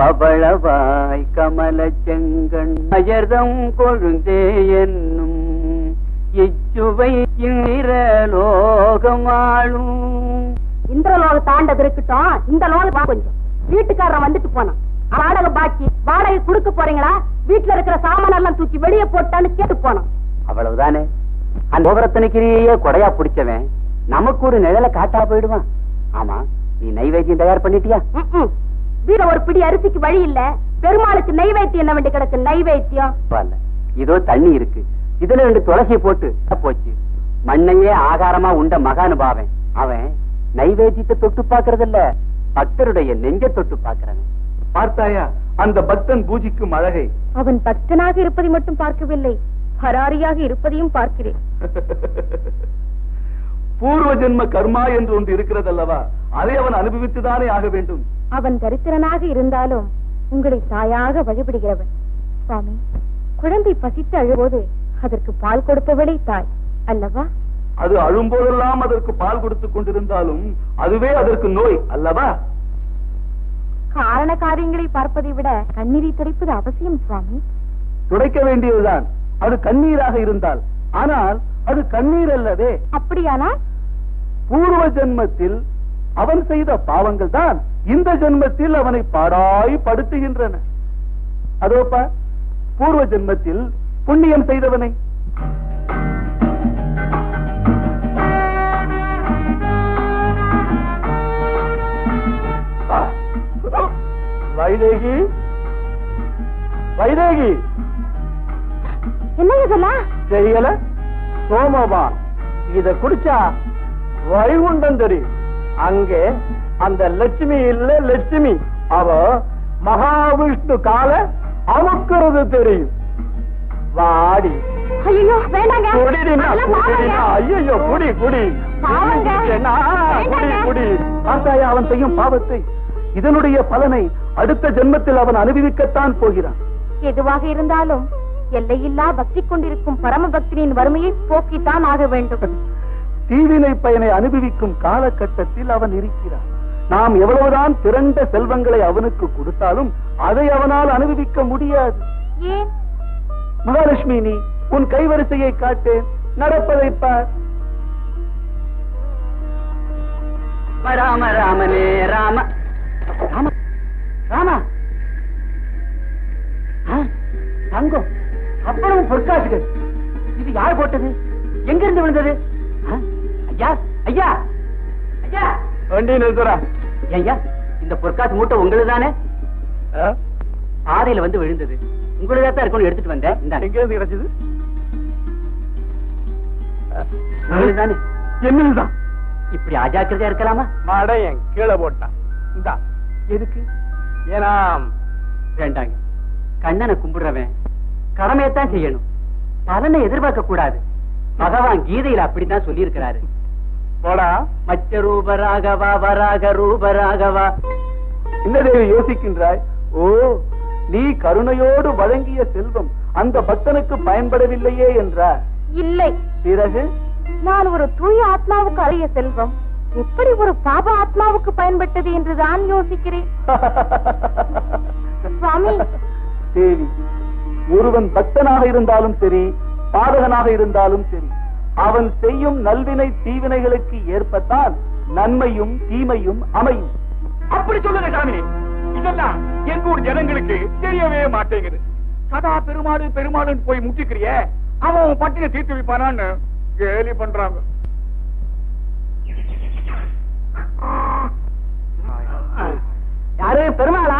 பவளவாய் கமல செங்கண் அயர்தம் கொழுந்தே என்னும் இச்சுவை இந்திரலோகமாளும். இந்திரலோக தாண்டது இருக்கட்டும், இந்த லோகம் கொஞ்சம். வீட்டுக்காரன் வந்துட்டு போனான், வாடகை பாக்கி, வாடகை கொடுக்க போறீங்களா, வீட்டுல இருக்கிற சாமான எல்லாம் தூக்கி வெளியே போட்டான்னு கேட்டு போனான். அவ்வளவுதானே. அந்த கோபரத்தனைக்கிரியே கொடையா பிடிச்சவன் நமக்கு ஒரு நிழல காட்டா போயிடுவான். ஆமா, நீ நைவேத்தியம் தயார் பண்ணிட்டியா? வீர ஒரு பிடி அரிசிக்கு வழி இல்ல, பெருமாளுக்கு நைவேத்தியம் என்ன வேண்டி கிடக்கு? நைவேத்தியம் இதோ தண்ணி இருக்கு, இதுல 2 துளசியை போட்டு போச்சு. மண்ணையே ஆகாரமா உண்ட மகானுபாவன் அவன் நைவேத்தியத்தை தொட்டு பாக்குறது இல்ல, பக்தருடைய நெஞ்ச தொட்டு பாக்குறவன். பார்த்தாயா அந்த பக்தன் பூஜிக்கும் அழகை? அவன் பக்தனாக இருப்பதை மட்டும் பார்க்கவில்லை, ஹராரியாக இருப்பதையும் பார்க்கிறேன். பூர்வ ஜென்ம கர்மா என்று ஒன்று இருக்கிறது அல்லவா, அதை அவன் அனுபவித்துதானே ஆக வேண்டும். அவன் தரித்திரனாக இருந்தாலும் உங்களை தாயாக வழிபடுகிறவன். சுவாமி, குழந்தை பசித்து அழும்போது அதற்கு பால் கொடுப்பவளே தாய் அல்லவா? அது அழும்போதெல்லாம் அதற்கு பால் கொடுத்துக் கொண்டிருந்தாலும் அதுவே அதற்கு நோய் அல்லவா? காரண காரியங்களை பார்ப்பதை விட கண்ணீரை துடைப்பது அவசியம் சுவாமி. துடைக்க வேண்டியதுதான் அது கண்ணீராக இருந்தால். ஆனால் அது கண்ணீர் அல்லவே. அப்படியானால் பூர்வ ஜென்மத்தில் அவன் செய்த பாவங்கள் தான் இந்த ஜென்மத்தில் அவனை பாடாய் படுத்துகின்றன. அதோப்பா, பூர்வ ஜென்மத்தில் புண்ணியம் செய்தவனை வைதேகி, வைதேகி என்ன இதெல்லாம் தெரியல? சோமபான் இத குடிச்சா வைகுண்டம் தெரியும். அங்கே அந்த லட்சுமி இல்ல, லட்சுமி அவ மகாவிஷ்ணு கால அமுக்கிறது தெரியும். வாடி. ஐயோ வேண்டாங்க. ஐயோ குடி குடி குடி குடி. பார்த்தாயா அவன் செய்யும் பாவத்தை? இதனுடைய பலனை அடுத்த ஜென்மத்தில் அவன் அனுபவிக்கத்தான் போகிறான். எதுவாக இருந்தாலும் எல்லையில்லா பக்தி கொண்டிருக்கும் பரம பக்தியின் வறுமையை போக்கித்தான் ஆக வேண்டும். தீவினை பயனை அனுபவிக்கும் காலகட்டத்தில் அவன் இருக்கிறான். நாம் எவ்வளவுதான் திரண்ட செல்வங்களை அவனுக்கு கொடுத்தாலும் அதை அவனால் அனுபவிக்க முடியாது. ஏன்? மகாலட்சுமி, நீ உன் கைவரிசையை காட்டு, நடப்பதை பார். ராம ராமனே ராம ராம ராமா. தங்கம், அவ்வளவு பொற்காசுகள், இது யார் போட்டது? எங்கிருந்து விழுந்தது? ஐயா ஐயா ஐயா, வண்டி நிறுத்துறா. ஐயா, இந்த பொற்காசு மூட்டை உங்களுக்கு தானே? பாதையில வந்து விழுந்தது, உங்களுக்கு தான் இருக்கணும், எடுத்துட்டு வந்தேன். எங்க இருந்து கிடைச்சது? தானே? என்னதுதான் இப்படி அஜாக்கிரதையா இருக்கலாமா? மடையன் கீழே போட்டான். இந்தா. எதுக்கு? ஏனா வேண்டாங்க. கண்ணனை கும்பிடுறவன் கடமையத்தான் செய்யணும், பலனை எதிர்பார்க்க கூடாது. பகவான் கீதையில அப்படித்தான் சொல்லி இருக்கிறாரு. போடா. மச்ச ரூபராகவா வராக ரூபராகவா. இந்த தேவி யோசிக்கின்றாய். ஓ, நீ கருணையோடு வழங்கிய செல்வம் அந்த பக்தனுக்கு பயன்படவில்லையே என்றார். இல்லை. பிறகு நான் ஒரு தூய ஆத்மாவுக்கு அரிய செல்வம் எப்படி ஒரு பாப ஆத்மாவுக்கு பயன்பட்டது என்றுதான் யோசிக்கிறேன். சுவாமி, தேவி, ஒருவன் பக்தனாக இருந்தாலும் சரி, பாதகனாக இருந்தாலும் சரி, அவன் செய்யும் நல்வினை தீவினைகளுக்கு ஏற்பத்தான் நன்மையும் தீமையும் அமையும். அப்படி சொல்லுங்க சாமி. இதெல்லாம் எங்க ஊர் ஜனங்களுக்கு தெரியவே மாட்டேங்குது. சதா பெருமாடு பெருமாடுன்னு போய் முட்டிக்கிறிய, அவன் பட்டினை தீர்த்து வைப்பானான்னு கேலி பண்றாங்க. யாரு பெருமாளா?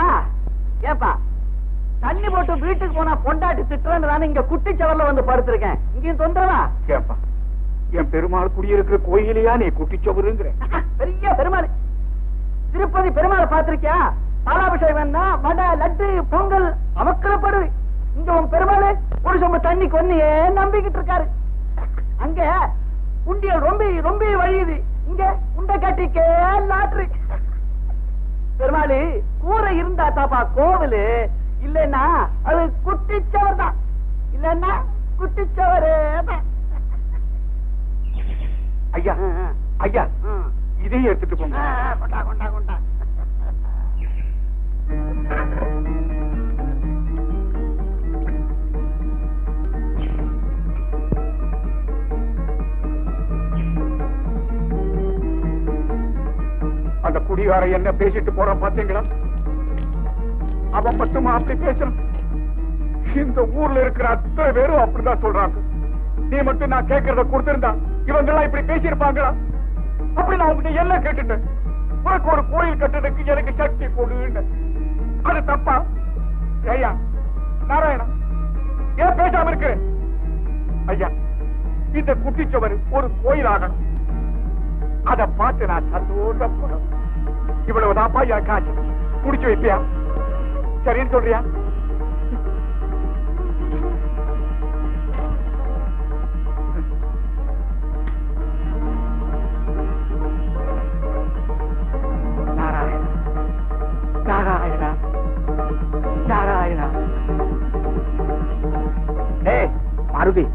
ஏப்பா, தண்ணி போட்டு வீட்டுக்கு போனா பொண்டாட்டி திட்டுறேன்னு இங்க குட்டிச்சவர்ல வந்து படுத்திருக்கேன். இங்கேயும் தொந்தரவா? கேப்பா, என் பெருமாள் குடியிருக்கிற கோயிலையா நீ குட்டிச்சவருங்கிற? பெரிய பெருமாள். திருப்பதி பெருமாள் பாத்திருக்கியா? பாலாபிஷேகம், வடை, லட்டு, பொங்கல் அமக்கலப்படுது. இங்க உன் பெருமாள் ஒரு சொம்ப தண்ணி கொன்னையே நம்பிக்கிட்டு இருக்காரு. அங்க உண்டியல் ரொம்ப ரொம்ப வழியுது, இங்க உண்டை கட்டிக்கே லாட்ரி. பெருமாளி கூரை இருந்தா தாப்பா கோவிலு, இல்லன்னா அது குட்டிச்சவர் தான், இல்லன்னா குட்டிச்சவரே தான். ஐயா ஐயா, இதையும் எடுத்துட்டு போங்க. கொண்டா கொண்டா கொண்டா. குடிகார என்ன பேசிட்டு போறான் பாத்தீங்களா? அவன் மட்டுமா அப்படி பேசுறான்? இந்த ஊர்ல இருக்கிற அத்தனை பேரும் அப்படிதான் சொல்றாங்க. நீ மட்டும் நான் கேட்கறத கொடுத்திருந்தா இவங்க எல்லாம் இப்படி பேசியிருப்பாங்களா? அப்படி நான் உங்ககிட்ட எல்லாம் கேட்டுட்டேன். உனக்கு ஒரு கோயில் கட்டுறதுக்கு எனக்கு சக்தி கொடுன்னு. அது தப்பா? ஐயா நாராயணா, ஏன் பேசாம இருக்கு? ஐயா, இந்த குட்டிச்சவர் ஒரு கோயில் ஆகணும். அதை பார்த்து நான் சந்தோஷப்படும். இவ்வளவுதான்ப்பா எனக்கு ஆச்சு. குடிச்சு வைப்பியா? சரின்னு சொல்றியா? நாராயணா, நாராயணா. ஏய் மாருதி,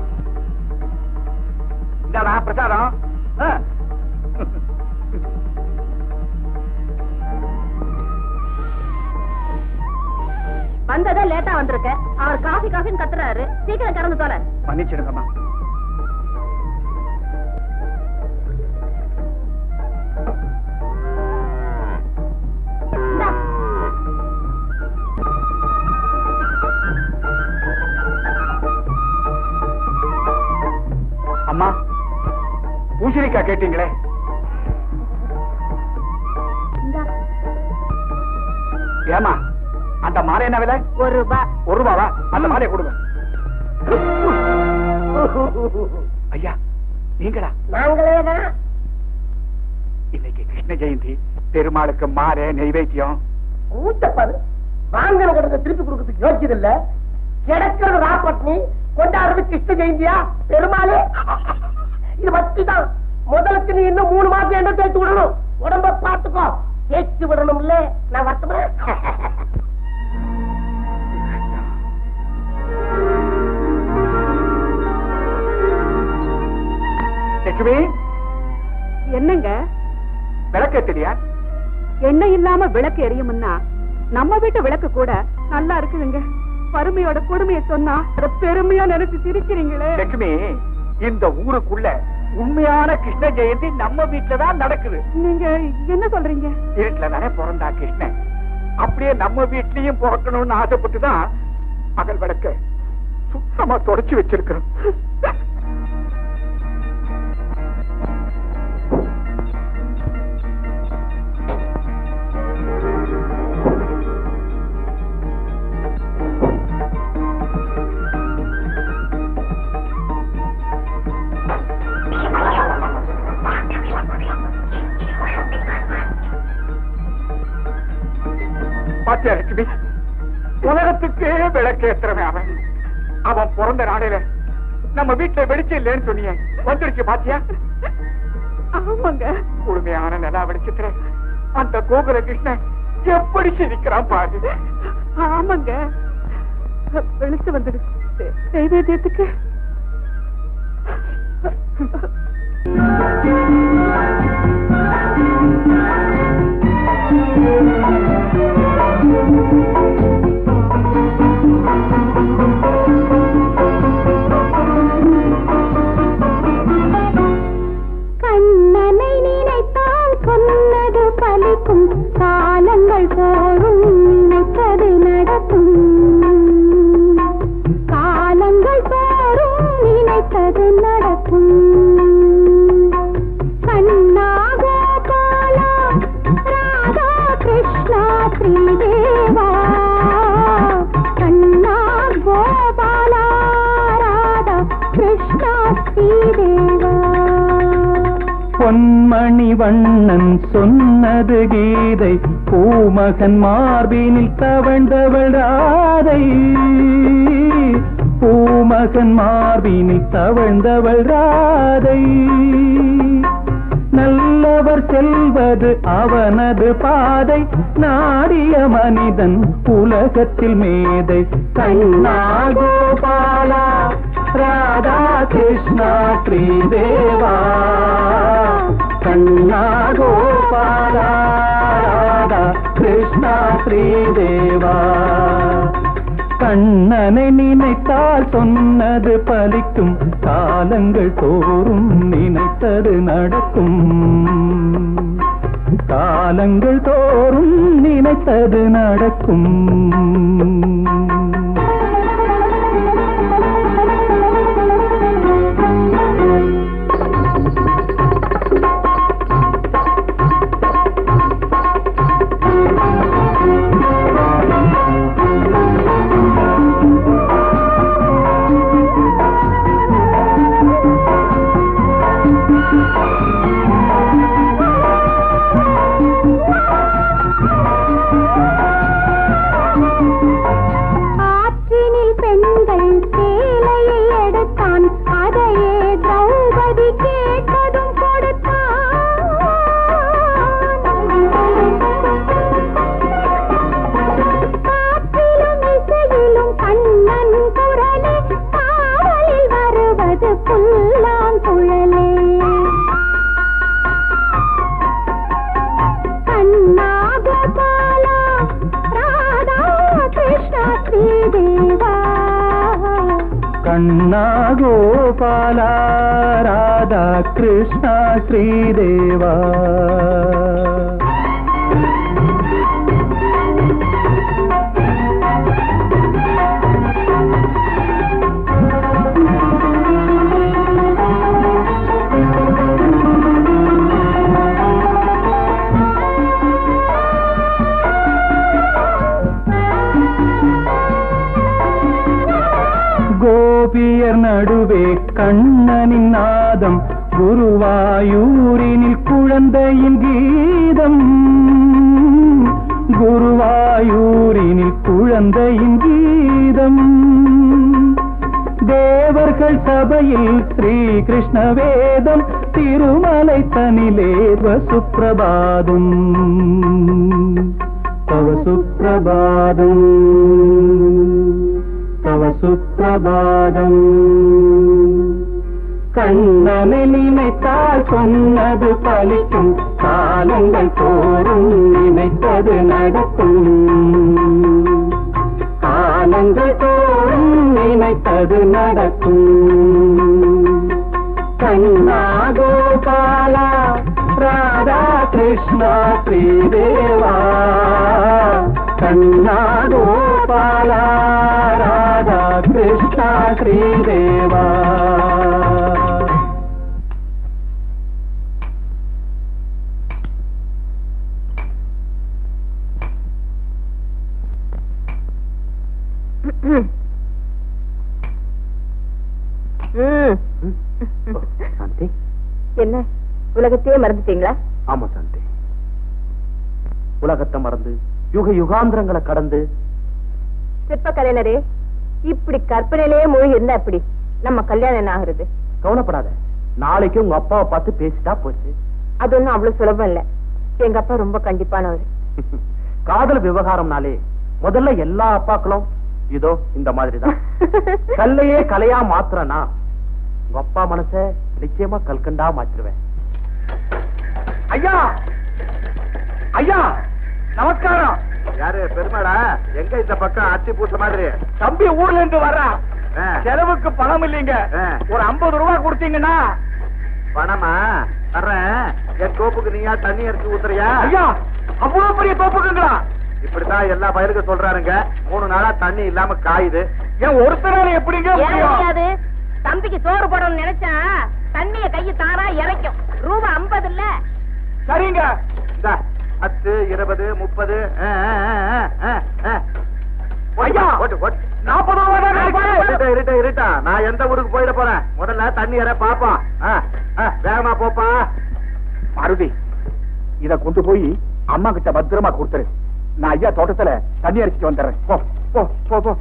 இந்தாடா பிரசாதம். வந்ததே லேட்டா வந்திருக்க. அவர் காஃபி காஃபின்னு கத்துறாரு. சீக்கிரம் கறந்து தோல. மன்னிச்சிடுங்கம்மா. அம்மா, பூசணிக்காய் கேட்டீங்களே, ஏமா அந்த மாலை என்ன விலை? ₹1. ₹1? அந்த மாலையை கொடுங்க. ஐயா நீங்களா? நாங்களேதான். இன்னைக்கு கிருஷ்ண ஜெயந்தி, பெருமாளுக்கு மாலை நெய்வேத்தியம். ஊட்டப்பாரு வாங்கின கொடுக்க திருப்பி கொடுக்கறதுக்கு யோசிச்சது இல்ல. கிடக்கிறது ராப்பட்னி, கொண்டாடுறது கிருஷ்ண ஜெயந்தியா? பெருமாளே, இது வச்சுதான். முதலுக்கு நீ இன்னும் 3 மாசம் என்ன தேய்ச்சி விடணும். உடம்ப பார்த்துக்கோ. தேய்ச்சி விடணும் இல்ல? நான் வருத்தமா? லட்சுமி, என்னங்க விளக்கு தெரியா? எண்ணெய் இல்லாம விளக்கு எரியும்னா நம்ம வீட்டு விளக்கு கூட நல்லா இருக்குதுங்க. பருமையோட கொடுமையை சொன்னா அத பெருமையா நினைச்சு சிரிக்கிறீங்களே. லட்சுமி, இந்த ஊருக்குள்ள உண்மையான கிருஷ்ண ஜெயந்தி நம்ம வீட்டுலதான் நடக்குது. நீங்க என்ன சொல்றீங்க? வீட்டுல தானே பிறந்தா கிருஷ்ணன். அப்படியே நம்ம வீட்லயும் பிறக்கணும்னு ஆசைப்பட்டுதான் அகல் விளக்க சுத்தமா தொடச்சு வச்சிருக்கிறோம். பாத்தியா லட்சுமி, உலகத்துக்கே விளக்கேத்துறவன் அவன். அவன் பிறந்த நாளையில நம்ம வீட்டுல வெளிச்சம் இல்லைன்னு சொன்னீங்க, வந்துருச்சு பாத்தியா? ஆமாங்க. முழுமையான நிலா வெளிச்சத்துல அந்த கோகுல கிருஷ்ணன் எப்படி சிரிக்கிறான் பாரு. ஆமாங்க, வெளிச்சம் வந்துடுச்சு. நைவேத்தியத்துக்கு கண்ணனை நினைத்தால் சொன்னது பலிக்கும், காலங்கள் தோறும் நினைத்தது நடக்கும். காலங்கள் தோறும் நினைத்தது நடக்கும். கண்ணா கோபாலா ராதா கிருஷ்ணா ஸ்ரீதேவா. கண்ணா கோபாலா ராதா கிருஷ்ணா ஸ்ரீதேவா. பொன்மணி வண்ணன் சொன்னது கீதை, பூமகன் மார்பினில் தவழ்ந்தவள் ராதை. பூமகன் மார்பினில் தவழ்ந்தவள் ராதை. நல்லவர் செல்வது அவனது பாதை, நாடிய மனிதன் உலகத்தில் மேதை. கண்ணா கோபாலா ராதா கிருஷ்ணா ஸ்ரீதேவா. கண்ணா கோபாலா ராதா கிருஷ்ணா ஸ்ரீதேவா. கண்ணனை நினைத்தால் சொன்னது பலிக்கும், காலங்கள் தோறும் நினைத்தது நடக்கும். காலங்கள் தோறும் நினைத்தது நடக்கும். ஆற்றினில் பெண்கள் சேலையை எடுத்தான், அதையே திரௌபதி கேட்டதும் கொடுத்தான். காற்றிலும் இசையிலும் கண்ணன் குரலே, காவலில் வருவது புல்லாங்குழலே. கண்ணா கோபாலா ராதா கிருஷ்ணா ஸ்ரீதேவா. கண்ணா கோபாலா ராதா கிருஷ்ணா ஸ்ரீதேவா. கோபியர் நடுவே கண்ணனின் நாதம், குருவாயூரினில் குழந்தையின் கீதம். குருவாயூரினில் குழந்தையின் கீதம். தேவர்கள் சபையில் ஸ்ரீ கிருஷ்ண வேதம், திருமலை தனிலே சுப்பிரபாதம். தவ சுப்பிரபாதம் தவ சுப்பிரபாதம். கண்ணனை நினைத்தால் சொன்னது பலிக்கும், காலங்கள் தோறும் நினைத்தது நடக்கும். காலங்கள் தோறும் நினைத்தது நடக்கும். கண்ணா கோபாலா ராதா கிருஷ்ணா ஸ்ரீதேவா. கண்ணா கோபாலா ராதா கிருஷ்ணா ஸ்ரீதேவா. சாந்தி, என்ன உலகத்தையே மறந்துட்டீங்களா? ஆமா சாந்தி, உலகத்தை மறந்து யுக யுகாந்திரங்களை கடந்து. சிற்ப கலைஞரே, இப்படி கற்பனையிலேயே மூழ்கி இருந்தா எப்படி நம்ம கல்யாணம் என்ன ஆகுறது? கவலைப்படாத, நாளைக்கு உங்க அப்பாவை பார்த்து பேசிட்டா போச்சு. அது ஒண்ணும் அவ்வளவு சுலபம் இல்ல. எங்க அப்பா ரொம்ப கண்டிப்பானவர். காதல் விவகாரம்னாலே முதல்ல எல்லா அப்பாக்களும் இதோ இந்த மாதிரிதான். கல்லையே கலையா மாத்துறனா உங்க அப்பா மனச நிச்சயமா கல்கண்டா மாத்திருவேன். ஐயா ஐயா நமஸ்காரம். யாரு பெருமாடா? எங்க இந்த பக்கம் அத்தி பூச மாதிரி? தம்பி ஊர்ல இருந்து வர்றான். செலவுக்கு பணம் இல்லைங்க. ஒரு 50 ரூபாய் கொடுத்தீங்கன்னா. பணமா தர்றேன். என் தோப்புக்கு நீயா தண்ணி அரைச்சு ஊத்துறியா? ஐயா அவ்வளவு பெரிய தோப்புக்குங்களா? இப்படித்தான் எல்லா பயிருக்கு சொல்றாருங்க. 3 நாளா தண்ணி இல்லாம காயுது. ஏன் ஒருத்தரால எப்படிங்க முடியாது? தம்பிக்கு சோறு போடணும்னு நினைச்சா தண்ணிய கையை தாரா இறைக்கும். ரூபா 50 இல்ல. சரிங்க. 10, 20, 30. ஐயா 40 ரூபாய் இருட்டா. நான் எந்த ஊருக்கு போயிட போறேன்? முதல்ல தண்ணி இற பாப்போம். வேகமா போப்பா. மாருதி, இத கொண்டு போய் அம்மா கிட்ட பத்திரமா கொடுத்துரு. நான் ஐயா தோட்டத்துல தண்ணி அரைச்சிட்டு வந்துடுறேன். போ போ போ போ.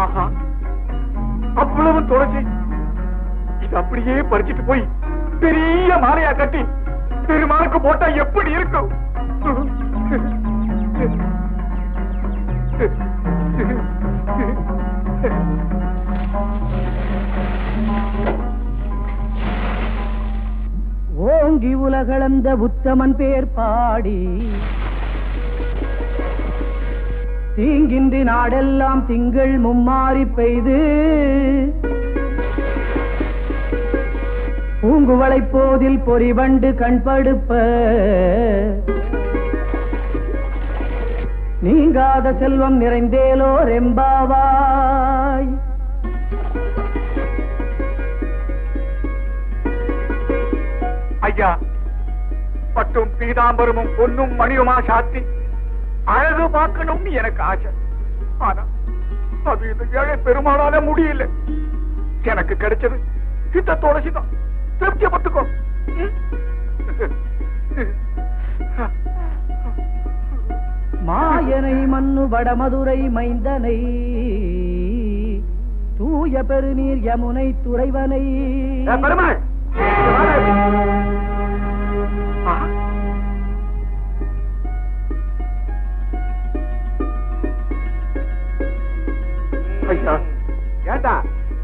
ஆஹா, அவ்வளவு துளசி. இது அப்படியே பறிச்சிட்டு போய் பெரிய மாலையா கட்டி பெருமாளுக்கு போட்டா எப்படி இருக்கும்? ஓங்கி உலக உலகளந்த உத்தமன் பேர் பாடி தீங்கின்றி நாடெல்லாம் திங்கள் மும்மாறி பெய்து பூங்குவளை போதில் பொறிவண்டு கண்படுப்ப நீங்காத செல்வம் நிறைந்தேலோ ரெம்பாவாய். ஐயா, பட்டும் பீதாம்பரமும் பொன்னும் மணியுமா சாத்தி அழகு பார்க்கணும்னு எனக்கு ஆசை. ஆனா அது இந்த ஏழை பெருமாளால முடியல. எனக்கு கிடைச்சது இந்த துளசிதான். திருப்தியப்பட்டுக்கோ. மாயனை மண்ணு வடமதுரை மைந்தனை தூய பெருநீர் யமுனை துறைவனை. பெருமாள் ஐயா, ஏண்டா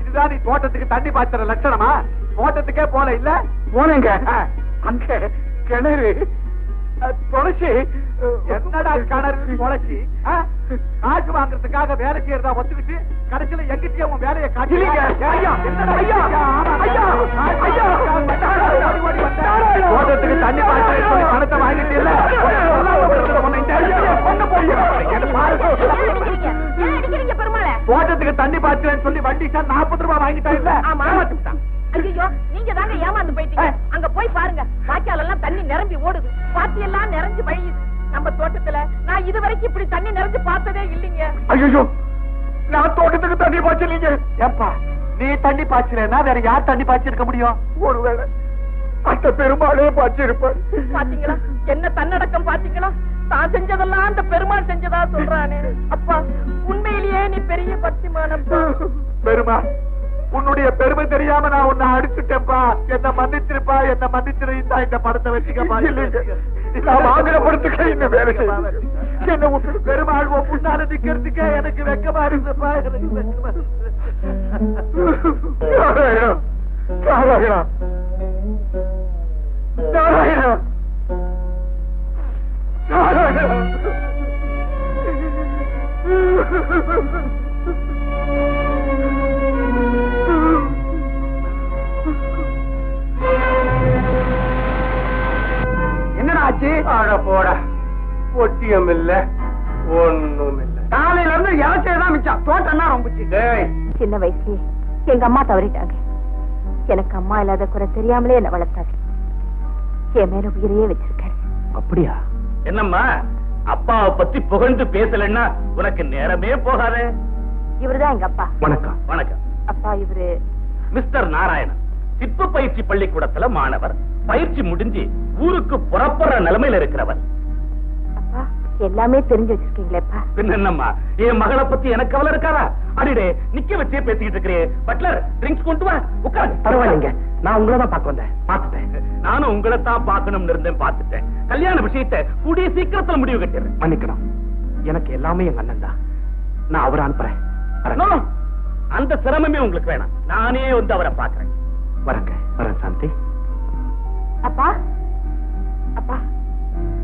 இதுதான் நீ தோட்டத்துக்கு தண்ணி பாய்ச்சற லட்சணமா? தோட்டத்துக்கே போல இல்ல? போனேங்க. அங்க கிணறு துளசி. என்னடா கிணறு துளசி? காசு வாங்குறதுக்காக வேலை செய்யறதா ஒத்துக்கிட்டு கடைசியில எங்கிட்டே உன் வேலையை காட்டிலீங்க. தோட்டத்துக்கு தண்ணி பாய்ச்சற சொல்லி பணத்தை வாங்கிட்டு இல்ல தோட்டத்துக்கு தண்ணி பாய்ச்சலன்னு சொல்லி வண்டி 40 ரூபாய் வாங்கிட்டா இல்ல? ஐயோ, நீங்க தாங்க ஏமாந்து போயிட்டீங்க. அங்க போய் பாருங்க, வாய்க்கால் எல்லாம் தண்ணி நிரம்பி ஓடுது, பாத்தி எல்லாம் நிறைஞ்சு வழியுது. நம்ம தோட்டத்துல நான் இதுவரைக்கும் இப்படி தண்ணி நிறைஞ்சு பார்த்ததே இல்லைங்க. ஐயோ, நான் தோட்டத்துக்கு தண்ணி பாய்ச்சலீங்க. ஏப்பா, நீ தண்ணி பாய்ச்சலன்னா வேற யார் தண்ணி பாய்ச்சிருக்க முடியும்? ஒருவேளை அந்த பெருமாளே பாய்ச்சிருப்பார். பாத்தீங்களா என்ன தன்னடக்கம்? பாத்தீங்களா, தான் செஞ்சதெல்லாம் அந்த பெருமாள் செஞ்சதா சொல்றானே. அப்பா, உண்மையிலேயே நீ பெரிய பக்திமானப்பா. பெருமாள், உன்னுடைய பெருமை தெரியாம நான் உன்னை அடிச்சுட்டேன்ப்பா. என்ன மன்னிச்சிருப்பா, என்ன மன்னிச்சிருந்தா இந்த படத்தை வச்சுக்கப்பா. நான் வாங்குற படத்துக்கு இந்த வேலை என்ன விட்டு பெருமாள் முன்னால நிக்கிறதுக்கே எனக்கு வெக்கமா இருந்தப்பா. எனக்கு வெக்கமா நாராயணா, நாராயணா, நாராயணா, நாராயணா. என்னடா ஆச்சு? ஆட போட ஒட்டியம் இல்ல, ஒண்ணும் இல்ல. காலையில இருந்து இலச்சைதான் மிச்சம். தோட்டம்னா ரொம்பிச்சு. சின்ன வயசுலயே எங்க அம்மா தவறிட்டாங்க. எனக்கு அம்மா இல்லாத குறை தெரியாமலே என்ன வளர்த்தாரு. என் மேல உயிரையே வச்சிருக்காரு. அப்படியா? என்னம்மா, அப்பாவை பத்தி புகழ்ந்து பேசலன்னா உனக்கு நேரமே போகாதே. இவருதான் எங்க அப்பா. வணக்கம். வணக்கம். அப்பா, இவரு மிஸ்டர் நாராயணன், சிற்ப பயிற்சி பள்ளிக்கூடத்துல மாணவர். பயிற்சி முடிஞ்சு ஊருக்கு புறப்படுற நிலைமையில இருக்கிறவர். அப்பா, எல்லாமே தெரிஞ்சு வச்சிருக்கீங்களேப்பா. பின்ன என்னம்மா, என் மகளை பத்தி எனக்கு கவலை இருக்காதா? அடிடே, நிக்க வச்சே பேசிக்கிட்டு இருக்கிறேன். பட்லர், ட்ரிங்க்ஸ் கொண்டு வா, உட்காரு. பரவாயில்லைங்க, நான் உங்களை தான் பார்க்க வந்தேன். பார்த்துட்டேன். நானும் உங்களை தான் பார்க்கணும்னு இருந்தேன், பார்த்துட்டேன். கல்யாண விஷயத்தை கூடிய சீக்கிரத்துல முடிவு கட்டிடுறேன். மன்னிக்கணும், எனக்கு எல்லாமே எங்க அண்ணன் தான். நான் அவரை அனுப்புறேன். No, அந்த சிரமமே உங்களுக்கு வேணாம். நானே வந்து அவரை பார்க்கிறேன். வரங்க, வரேன் சாந்தி. அப்பா, அப்பா,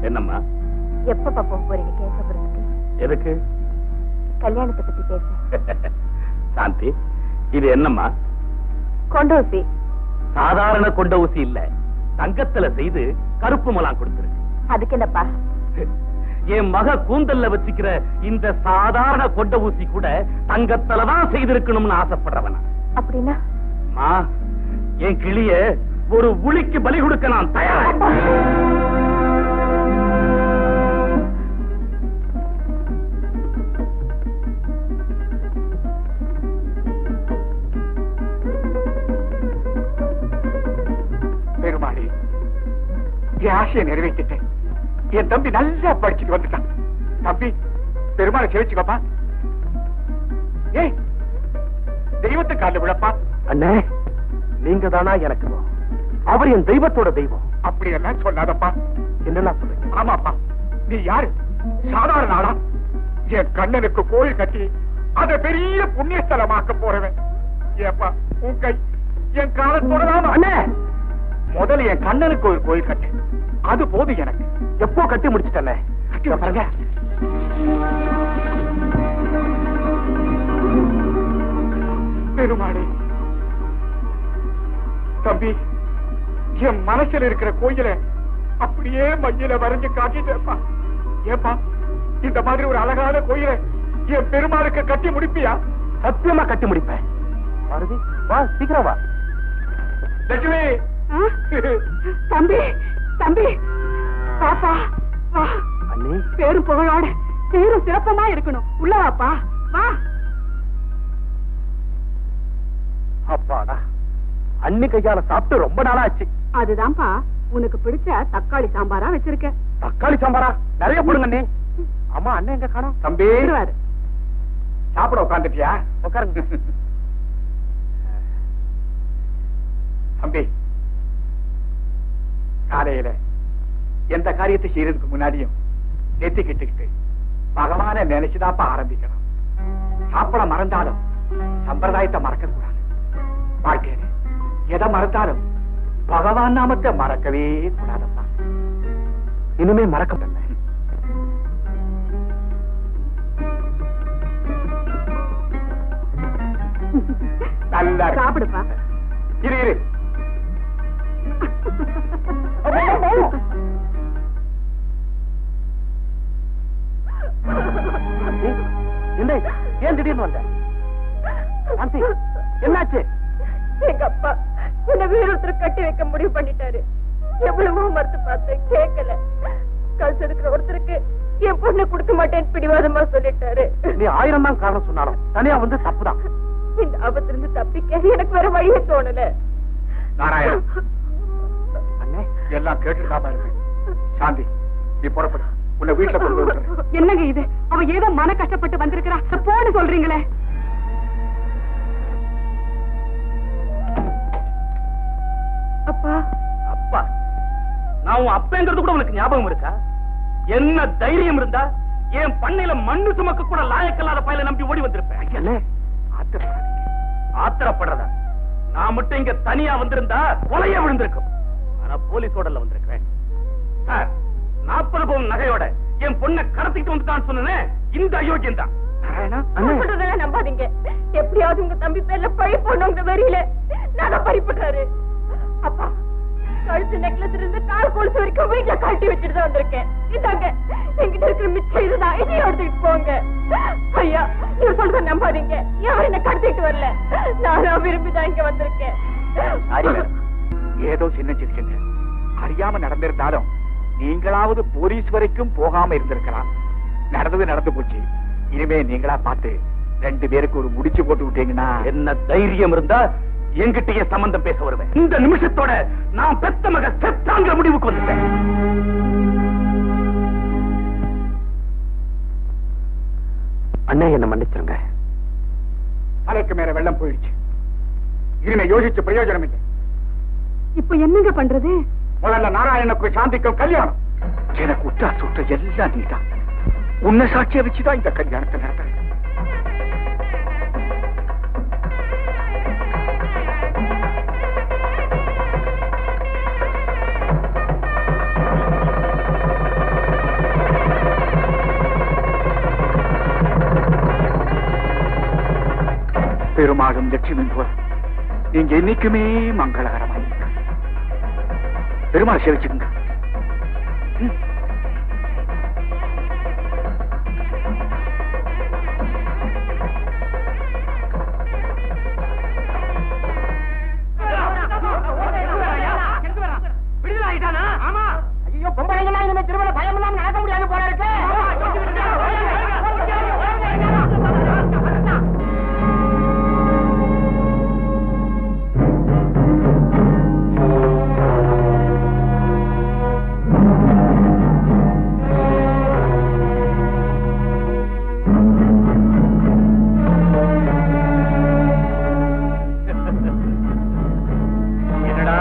என்னம்மா? எப்பப்பா போக போறீங்க கேசபுரத்துக்கு? எதுக்கு? கல்யாணத்தை பத்தி பேச. சாந்தி, இது என்னம்மா? கொண்டு ஊசி. சாதாரண கொண்ட ஊசி இல்ல, தங்கத்துல செய்து கருப்பு முலாம் கொடுத்துருக்கு. அதுக்கு என்னப்பா? என் மக கூந்தல்ல வச்சுக்கிற இந்த சாதாரண கொண்ட ஊசி கூட தங்கத்துலதான் செய்திருக்கணும்னு ஆசைப்படுறவனா. அப்படின்னா என் கிளிய ஒரு உளிக்கு பலி கொடுக்க நான் தயார். பெருமாளி, என் ஆசையை நிறைவேற்றிட்டேன். என் தம்பி நல்லா படிச்சுட்டு வந்துட்டான். தம்பி, பெருமாளை செவிச்சுக்கப்பா. ஏய், தெய்வத்தை கால விழப்பா. அண்ணே, நீங்க தானா எனக்கு அவர் என் தெய்வத்தோட தெய்வம். அப்படி எல்லாம் சொல்லாதப்பா. என்னெல்லாம் சொல்றீங்க? ஆமாப்பா, நீ யாரு? சாதாரண ஆளா? என் கண்ணனுக்கு கோயில் கட்டி அதை பெரிய புண்ணியஸ்தலமாக்க போறவன். ஏப்பா, உன் கை என் காலத்தோட. அண்ணே, முதல்ல என் கண்ணனுக்கு ஒரு கோயில் கட்டு, அது போதும் எனக்கு. எப்போ கட்டி முடிச்சிட்டே பாருங்க. பெருமாளே, தம்பி, என் மனசுல இருக்கிற கோயிலை அப்படியே மையில வரைஞ்சு காட்டிட்டேப்பா. ஏப்பா, இந்த மாதிரி ஒரு அழகான கோயிலை என் பெருமாளுக்கு கட்டி முடிப்பியா? சத்தியமா கட்டி முடிப்பேன். பாரதி, வா, சீக்கிரம் வா. லட்சுமி, தம்பி தம்பி பாப்பா வா. அண்ணி, பேரும் புகழோட பேரும் சிறப்பமா இருக்கணும். உள்ள வாப்பா, வா. அப்பாடா, அண்ணி கையால சாப்பிட்டு ரொம்ப நாளா ஆச்சு. அதுதான்ப்பா உனக்கு பிடிச்ச தக்காளி சாம்பாரா வச்சிருக்க. தக்காளி சாம்பாரா? நிறைய போடுங்க அண்ணி. ஆமா, அண்ணன் எங்க காணோம்? தம்பி, வருவாரு. சாப்பிட உட்காந்துட்டியா? உட்காருங்க. தம்பி, காலையில எந்த காரியத்தை செய்யறதுக்கு முன்னாடியும் நெத்திக்கிட்டு பகவான நினைச்சுதாப்பா ஆரம்பிக்கணும். சாப்பிட மறந்தாலும் சம்பிரதாயத்தை மறக்க கூடாது. வாழ்க்கையில எதை மறந்தாலும் பகவான் நாமத்தை மறக்கவே கூடாதப்பா. இனிமே மறக்க முடியல. நல்லா இருக்கு. சாப்பிடுப்பா. இரு இரு. என்ன, ஏன் திடீர்னு வந்த? சாந்தி, என்னாச்சு? எங்க அப்பா என்ன வேறொருத்தர் கட்டி வைக்க முடிவு பண்ணிட்டாரு. எவ்வளவோ மறுத்து பார்த்தேன், கேட்கல. கழுத்து இருக்கிற ஒருத்தருக்கு என் பொண்ணை கொடுக்க மாட்டேன்னு பிடிவாதமா சொல்லிட்டாரு. நீ 1000 தான் காரணம் சொன்னாலும் தனியா வந்து தப்புதான். இந்த ஆபத்திலிருந்து தப்பிக்க எனக்கு வேற வழியே தோணல. நாராயணன், அண்ணே, எல்லாம் கேட்டுக்காம இருக்கு. சாந்தி, நீ புறப்படு. உன்னை வீட்டுல கொண்டு வந்து. என்னங்க இது? அவ ஏதோ மன கஷ்டப்பட்டு வந்திருக்கிறா, போன்னு சொல்றீங்களே. அப்பா, அப்பா, நான் உன் அப்பங்கிறது கூட உனக்கு ஞாபகம் இருக்கா? என்ன தைரியம் இருந்தா என் பண்ணையில மண்ணு சுமக்க கூட லாயக்கல்லாத பையலை நம்பி ஓடி வந்திருப்பேன். அண்ணே, ஆத்திரப்படுறதா? நான் மட்டும் இங்க தனியா வந்திருந்தா கொலைய விழுந்திருக்கும். ஆனா போலீஸோட வந்திருக்கிறேன். 40 பவுன் நகையோட என் பொண்ணை கடத்திட்டு வந்துட்டான்னு சொன்னேன் இந்த அயோக்கியம் தான். சொல்றதெல்லாம் நம்பாதீங்க. எப்படியாவது உங்க தம்பி பேர்ல பழி போடணுங்க வெறியில நகை பறிப்புட்டாரு. அப்பா, கழுத்து நெக்லஸ் இருந்து கால் கொலுசு வரைக்கும் வீட்டுல கட்டி வச்சுட்டு தான் வந்திருக்கேன். இதாங்க என்கிட்ட இருக்கிற மிச்சம் இதுதான், இதையும் எடுத்துட்டு போங்க. ஐயா, நீங்க சொல்றத நம்பாதீங்க. யாரும் என்ன கடத்திட்டு வரல, நானா விரும்பிதான் இங்க வந்திருக்கேன். ஏதோ சின்ன சிரிச்சுங்க, அறியாம நடந்திருந்தாலும் நீங்களாவது போலீஸ் வரைக்கும் போகாம இருந்திருக்கலாம். நடந்தது நடந்து போச்சு. இனிமே நீங்களா பார்த்து 2 பேருக்கு ஒரு முடிச்சு போட்டு விட்டீங்கன்னா. என்ன தைரியம் இருந்தா என்கிட்டயே சம்பந்தம் பேச வருவேன். இந்த நிமிஷத்தோட நான் பெத்த மக செத்தாங்கிற முடிவுக்கு வந்துட்டேன். அண்ணே, என்ன மன்னிச்சிருங்க. தலைக்கு மேல வெள்ளம் போயிடுச்சு. இனிமே யோசிச்சு பிரயோஜனம் இல்லை. இப்ப என்னங்க பண்றது? முதல்ல நாராயணனுக்கு சாந்திக்கும் கல்யாணம். எனக்கு உத்தா சுற்ற எல்லாம் நீதான். உன்னை சாட்சியை வச்சுதான் இந்த கல்யாணத்தை நடத்துறேன். பெருமாளும் லட்சுமி போல் நீங்க என்னைக்குமே மங்களகரமாயிருக்க. பெருமாள் சேவிச்சுங்க. ஐயோ, பொம்பளைங்களா இனிமே திருமண பயம் இல்லாம நடக்க முடியாது போல இருக்கு. என்னடா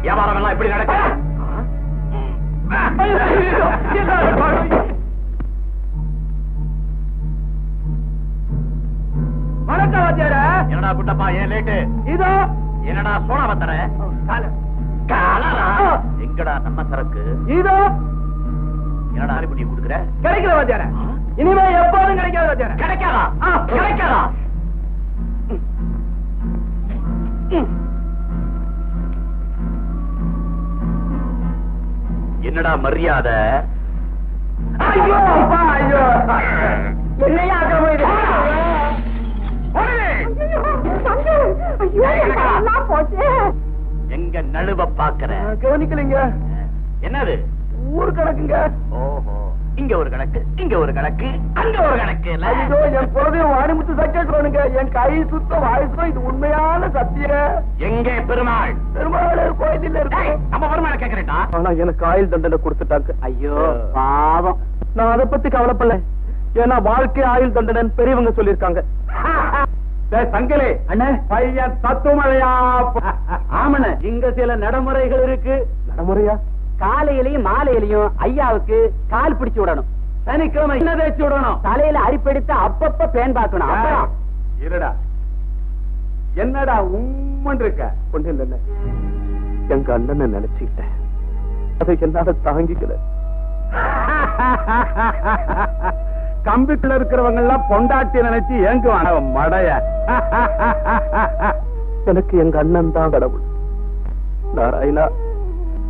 வியாபாரம் எல்லாம் எப்படி நடக்க? வணக்கம் வாத்தியார. என்னடா குட்டப்பா, ஏன் லேட்டு? இதோ என்னடா சோடாவை தர? காலரா? எங்கடா நம்ம சரக்கு? இதோ என்னடா அனுப்பி கொடுக்குற? கிடைக்கல வாத்தியார. இனிமே எப்போதும் கிடைக்காது வாத்தியார. கிடைக்காதா? கிடைக்காதா? என்னடா மரியாதை? ஐயோ அப்பா, ஐயோ என்னையா ஆக்கிரமம் இது? எங்க நழுவ பாக்குற? கவனிக்கலைங்க. என்னது? ஊர் கணக்குங்க. ஓஹோ, இங்க ஒரு கணக்கு, இங்க ஒரு கணக்கு, அங்க ஒரு கணக்கு. ஐயோ, என் குலதெய்வம் வாணிமுத்து சக்கேட்ரோனுங்க. என் கை சுத்த வாய்ஸும் இது உண்மையான சத்தியம். எங்கே பெருமாள்? பெருமாள் கோயிலில் இருக்கு. நம்ம பெருமாளை கேக்குறேன்டா. ஆனா எனக்கு ஆயுள் தண்டனை கொடுத்துட்டாங்க. ஐயோ பாவம். நான் அதை பத்தி கவலைப்படல. ஏன்னா வாழ்க்கை ஆயுள் தண்டனை பெரியவங்க சொல்லிருக்காங்க. சங்கலே அண்ணே, பையன் தத்துவமழையா. ஆமண்ண, இங்க சில நடைமுறைகள் இருக்கு. நடைமுறையா? காலையிலயும் மாலையிலயும் ஐயாவுக்கு கால் பிடிச்சு விடணும். சனிக்கிழமை என்ன தேய்ச்சி விடணும். தலையில அரிப்பெடுத்து அப்பப்ப பேன் பார்க்கணும். அப்புறம் இருடா, என்னடா உம்மன் இருக்க? ஒண்ணு இல்ல, எங்க அண்ணனை நினைச்சுக்கிட்டேன். அதை என்னால தாங்கிக்கல. கம்பிக்குள்ள இருக்கிறவங்க எல்லாம் பொண்டாட்டி நினைச்சு ஏங்குவான மடைய. எனக்கு எங்க அண்ணன் தான் கடவுள். நாராயணா,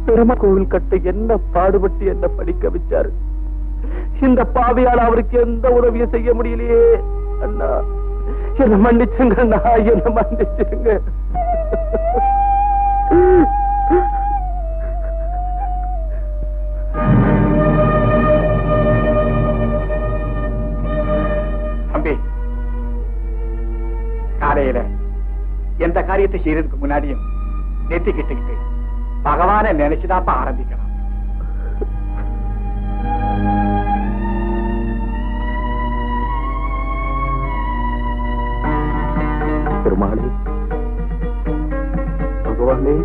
பெருமா கோவில் கட்ட என்ன பாடுபட்டு என்ன படிக்க வச்சாரு. இந்த பாவியால் அவருக்கு எந்த உதவியும் செய்ய முடியலையே. அண்ணா, என்ன மன்னிச்சுங்க அண்ணா, என்ன மன்னிச்சுங்க. தம்பி, காலையில எந்த காரியத்தை செய்யறதுக்கு முன்னாடியும் நெத்திக்கிட்டு பகவானை நினைச்சுதாப்பா ஆரம்பிக்கணும். பெருமாளே, பகவானே,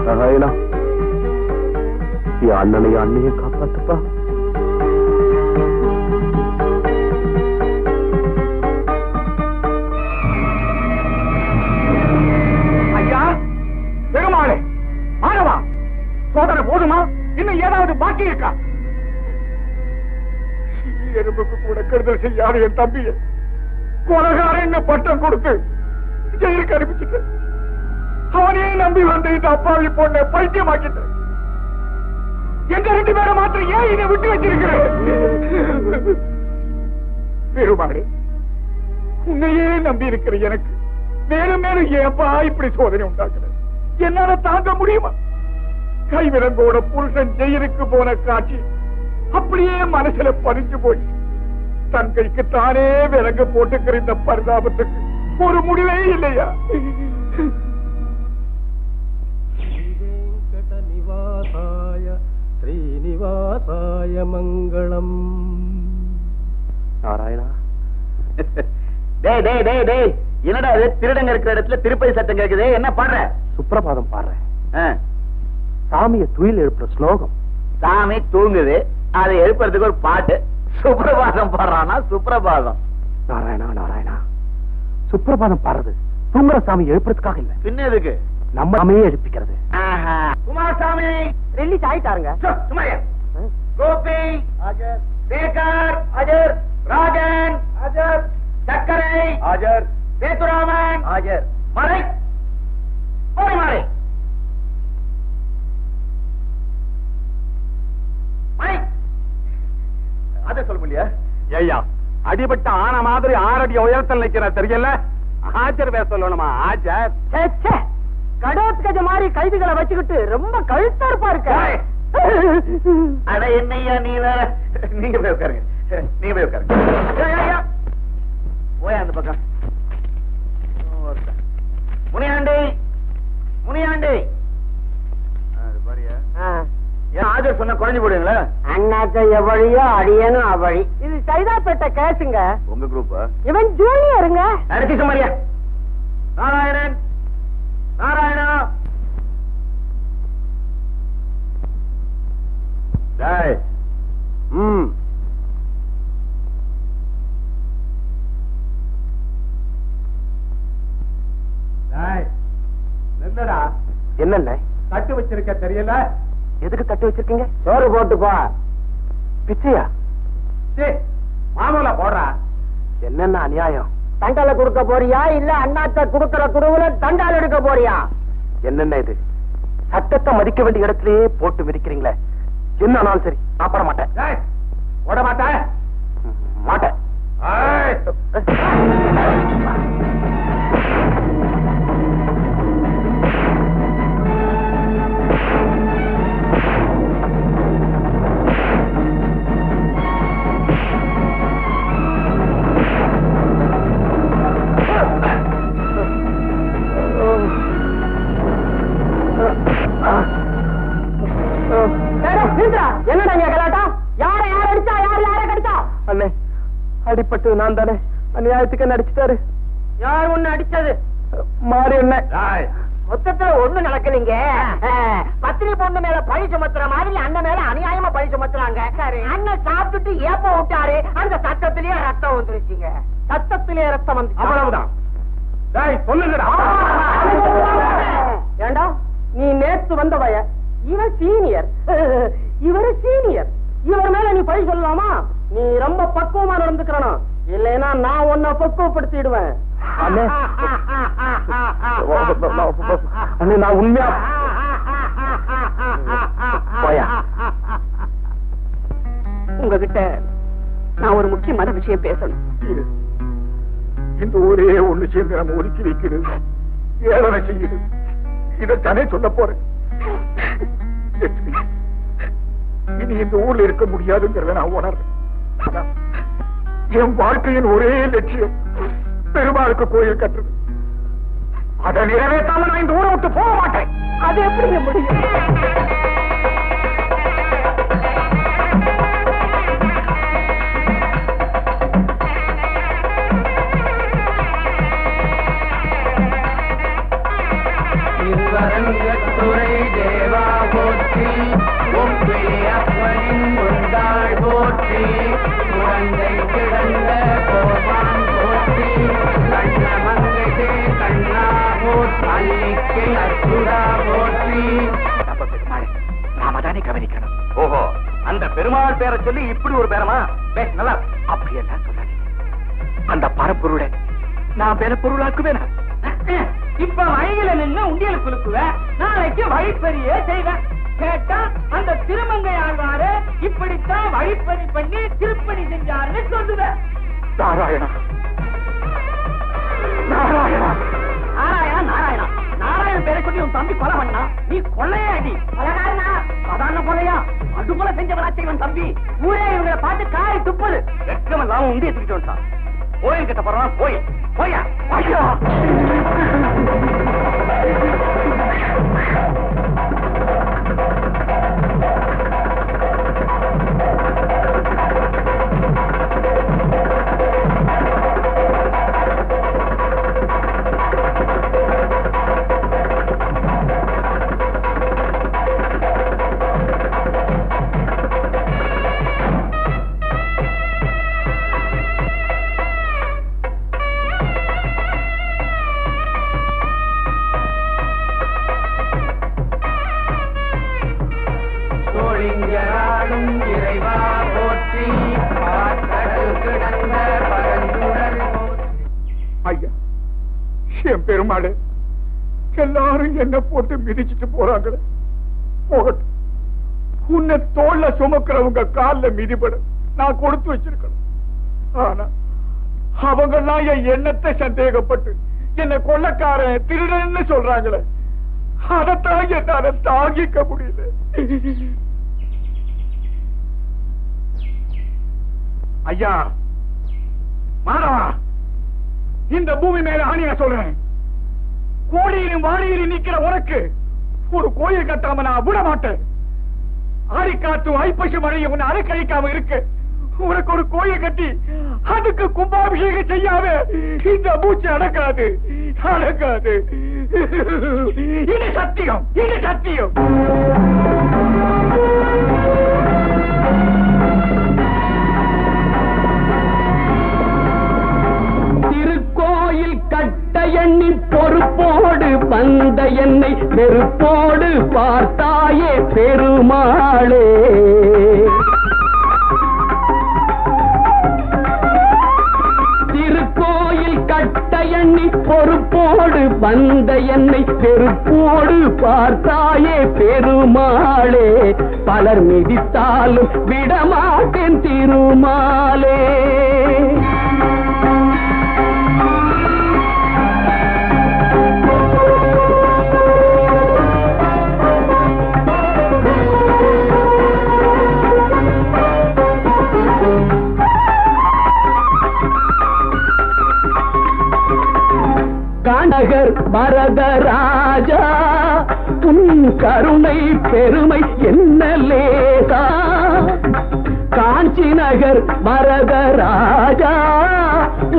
நாராயணா, என் அண்ணனை அண்ணையை காப்பாத்துப்பா. ஐயா, பெருமாளே, மாணவா, சோதனை போதுமா? இன்னும் ஏதாவது பாக்கி இருக்கா? எறும்புக்கு கூட கெடுதல் செய்யாத என் தம்பியை கொலகாரன் பட்டம் கொடுத்து ஜெயிலுக்கு அனுப்பிச்சுட்டு அவனே நம்பி வந்த இந்த அப்பாவி பொண்ணை பைத்தியமாக்கிட்டு எங்க 2 பேரை மாத்திரம் ஏன் இதை விட்டு வச்சிருக்கிறேன்? பெருமாளே, உன்னையே நம்பி இருக்கிற எனக்கு மேலும் மேலும் ஏப்பா இப்படி சோதனை உண்டாக்குற? என்னால தாங்க முடியுமா? கைவிலங்கோட புருஷன் ஜெயிலுக்கு போன காட்சி அப்படியே மனசுல பதிஞ்சு போய் தன் கைக்கு தானே விலங்கு போட்டுக்கிற இந்த பரிதாபத்துக்கு ஒரு முடிவே இல்லையா? ஸ்ரீனிவாசாய மங்களம். நாராயணா, டேய் டேய் டேய் டேய், என்னடா இது? திருடங்க இருக்கிற இடத்துல திருப்பதி சத்தம் கேக்குது. என்ன பாடுற? சுப்ரபாதம் பாடுறேன். சாமிய துயில் எழுப்புற ஸ்லோகம். சாமி தூங்குது, அதை எழுப்புறதுக்கு ஒரு பாட்டு. சுப்ரபாதம் பாடுறானா? சுப்ரபாதம். நாராயணா, நாராயணா, சுப்ரபாதம் பாடுறது தூங்குற சாமி எழுப்புறதுக்காக இல்ல, பின்ன எதுக்கு? நம்ம சாமியே எழுப்பிக்கிறது. குமாரசாமி ரிலீஸ் ஆயிட்டாருங்க. சும்மாயா. கோபி ஆஜர், சேகர் அஜர், ராஜன் ஆஜர், சக்கரை ஆஜர், சேதுராமன் ஆஜர். மறை போய் மறை அத சொல்ல முடியா? ஐயா, அடிபட்ட ஆன மாதிரி 6 அடி உயரத்தில் நிக்கிற தெரியல. ஆஜர் பேச சொல்லணுமா? ஆஜர். கடோத் கஜ மாதிரி கைதிகளை வச்சுக்கிட்டு ரொம்ப கழுத்தா இருப்பா இருக்க. அட என்னையா நீ வேற. நீங்க போய் உட்காருங்க, நீங்க போய் உட்காருங்க. போய் அந்த பக்கம். முனியாண்டி, முனியாண்டி, ஏன் ஆஜர் சொன்ன குறைஞ்சு போடுவீங்களா? அண்ணாத்த எவழியோ அடியனும் அவழி. இது சைதாப்பேட்டை கேசுங்க. உங்க குரூப் இவன் ஜூனியருங்க. நடத்தி சுமாரியா. நாராயணன், நாராயணா. டேய், டேய், என்னென்ன தட்டு வச்சிருக்க தெரியல? எதுக்கு தட்டு வச்சிருக்கீங்க? சோறு போட்டுப்பா. பிச்சையா? மாமூல போடுறா. என்னென்ன அநியாயம்? தண்டால கொடுக்க போறியா இல்ல அண்ணாத்த குடுக்கற குடுவுல தண்டால் எடுக்க போறியா? என்னென்ன இது? சட்டத்தை மதிக்க வேண்டிய இடத்திலேயே போட்டு மிதிக்கிறீங்களே. என்ன ஆனாலும் சரி, நான் போட மாட்டேன். போட மாட்டேன். மாட்டேன். என்னடா கலாட்டா? யார அடிச்சா? யார கடிச்சா? அண்ணே, அடிப்பட்டு நான் தானே. அநியாயத்துக்கு என்ன அடிச்சுட்டாரு. யார் ஒண்ணு அடிச்சது? மாறி என்ன? மொத்தத்துல ஒண்ணு நடக்கலீங்க. பத்திரி பொண்ணு மேல பழி சுமத்துற மாதிரி அண்ணன் மேல அநியாயமா பழி சுமத்துறாங்க. அண்ணன் சாப்பிட்டுட்டு ஏப்ப விட்டாரு, அந்த சத்தத்திலேயே ரத்தம் வந்துருச்சுங்க. சத்தத்திலேயே ரத்தம் வந்து அவ்வளவுதான். சொல்லுங்கடா. ஏண்டா, நீ நேத்து வந்தவய, இவன் சீனியர், இவரு சீனியர். இவர் மேல நீ பழி சொல்லலாமா? நீ ரொம்ப பக்குவமா நடந்துக்கிறணும், இல்லைன்னா நான் உன்னை பக்குவப்படுத்திடுவேன். அண்ணே, அண்ணே, நான் உண்மையா போயா? உங்ககிட்ட நான் ஒரு முக்கியமான விஷயம் பேசணும். இந்த ஊரே ஒண்ணு சேர்ந்து நம்ம ஒதுக்கி வைக்குது, ஏழனை செய்யுது. இதைத்தானே சொல்ல போறேன். இனி இந்த ஊர்ல இருக்க முடியாதுங்கிறத நான் உணர்றேன். என் வாழ்க்கையின் ஒரே லட்சியம் பெருமாளுக்கு கோயில் கட்டுறது. அதை நிறைவேற்றாம நான் இந்த ஊரை விட்டு போக மாட்டேன். அது எப்படிங்க முடியும்? திருவரங்கத்துறை தேவா போற்றி, ஒப்பிலியப்பனின் முந்தாள் போற்றி, குழந்தை கிடந்த கோபான் போற்றி, கண்ணமங்கையே கண்ணா போற்றி, அள்ளிக்கு அச்சுடா போற்றி. நாம தானே கவனிக்கணும். ஓஹோ, அந்த பெருமாள் பேரை சொல்லி இப்படி ஒரு பேரமா? நல்லா அப்படியெல்லாம் சொல்லாதீங்க. அந்த பரப்பொருளை நான் வேற பொருளாக்குவேன். இப்ப வழியில நின்று உண்டியல் குலுக்குவேன், நாளைக்கு வழிப்பறியே செய்வேன். கேட்டா அந்த திருமங்கை ஆழ்வாரு இப்படித்தான் வழிப்பறி பண்ணி திருப்பணி செஞ்சாருன்னு சொல்லுவேன். நாராயணா, நாராயணா, நாராயணா, நாராயணா, நாராயணன் பேரை சொல்லி உன் தம்பி கொலை பண்ணா, நீ கொள்ளையா அடி கொலைகாரனா? சாதாரண கொலையா? அது போல செஞ்சவனாச்சு இவன் தம்பி. ஊரே இவங்களை பார்த்து காய் துப்புது. வெக்கம் இல்லாம உண்டி எடுத்துக்கிட்டு வந்துட்டான். கோயில் கட்ட போறான். கோயில் போயா? ஐயா! சோழிங்கராடும் இறைவா போற்றி, பாற்கடல் கிடந்த பரந்துடர் போற்றி. ஐயா, என் பெருமாளே, எல்லாரும் என்ன போட்டு மிதிச்சுட்டு போறாங்களே, போகட்டும். உன்னை தோல்ல சுமக்கிறவங்க கால்ல மிதிபட நான் கொடுத்து வச்சிருக்கணும். ஆனா அவங்கெல்லாம் என் எண்ணத்தை சந்தேகப்பட்டு என்ன கொள்ளக்காரன் திருடன்னு சொல்றாங்களே, அதைத்தான் என்னால தாங்கிக்க முடியல. ஐயா மாதவா, இந்த பூமி மேல ஆணியா சொல்றேன், கோடியிலும் வாடியிலும் நிக்கிற உனக்கு ஒரு கோயில் கட்டாம நான் விட மாட்டேன். ஆடிக்காத்தும் ஐப்பசி மழையும் உன்னை அரைக்கழிக்காம இருக்கு. உனக்கு ஒரு கோயில் கட்டி அதுக்கு கும்பாபிஷேகம் செய்யாம இந்த மூச்சு அடக்காது, அடக்காது. இது சத்தியம், இது சத்தியம். திருக்கோயில் கட்ட எண்ணி பொறுப்போடு வந்த என்னை வெறுப்போடு பார்த்தாயே பெருமாளே. திருக்கோயில் கட்ட எண்ணி பொறுப்போடு வந்த என்னை வெறுப்போடு பார்த்தாயே பெருமாளே. பலர் மிதித்தாலும் விடமாட்டேன் திருமாலே. காண்டகர் வரதராஜா உன் கருணை பெருமை என்ன லேசா. காஞ்சி நகர் வரதராஜா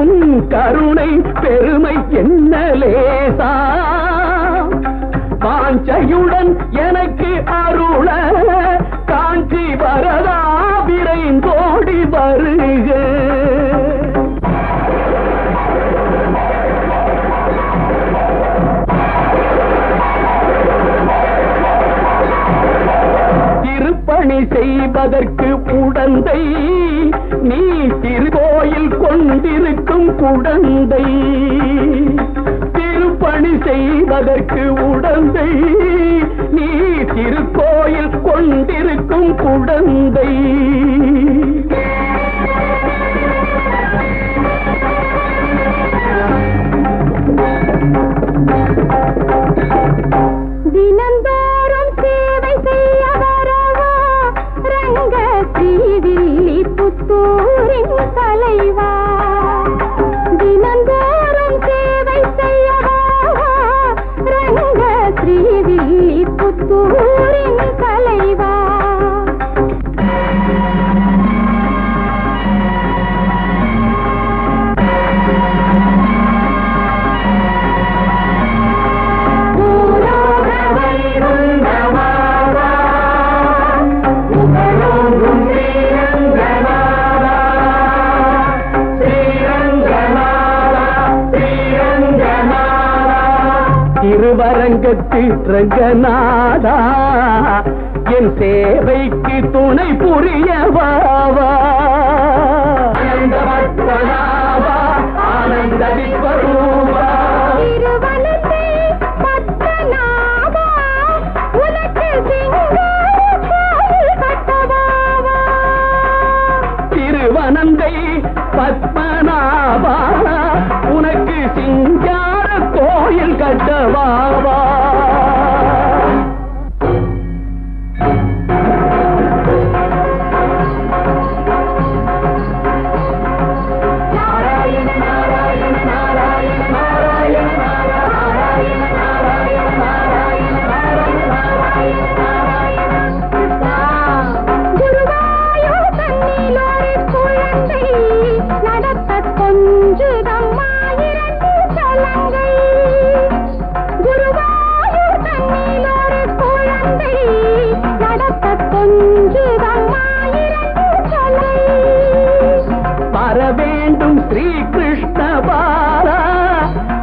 உன் கருணை பெருமை என்ன லேசா. வாஞ்சையுடன் எனக்கு அருள காஞ்சி வரதா விரைந்தோடி வருக. திருப்பணி செய்வதற்கு உடந்தை நீ திருக்கோயில் கொண்டிருக்கும் குடந்தை. திருப்பணி செய்வதற்கு உடந்தை நீ திருக்கோயில் கொண்டிருக்கும் குடந்தை. தினந்தோறும் சேவை செய்ய வரவா ரங்க ஸ்ரீவில்லி புத்தூரின் தலைவா. தினந்தோறும் சேவை செய்ய வரவா ரங்க ஸ்ரீவில்லி புத்தூரின் தலைவா. திருவரங்கத்து ரங்கநாதா என் சேவைக்கு துணை புரியவாவா. ஆனந்தவத்வநாபா ஆனந்த விஸ்வரூபா. திருவனத்தை பத்மநாபா உனக்கு சிங்கார கோயில் கட்டவாவா. திருவனந்தை பத்மநாபா உனக்கு சிங்கார கோயில் கட்டவாவா. குருவாயூர் தன்னிலொரு குழந்தை நடத்த கொஞ்சுதம்மா இரண்டு சலங்கை. குருவாயூர் தன்னிலொரு குழந்தை நடத்த கொஞ்சுதம்மா இரண்டு சலங்கை. வர வேண்டும் ஸ்ரீ கிருஷ்ண பாலா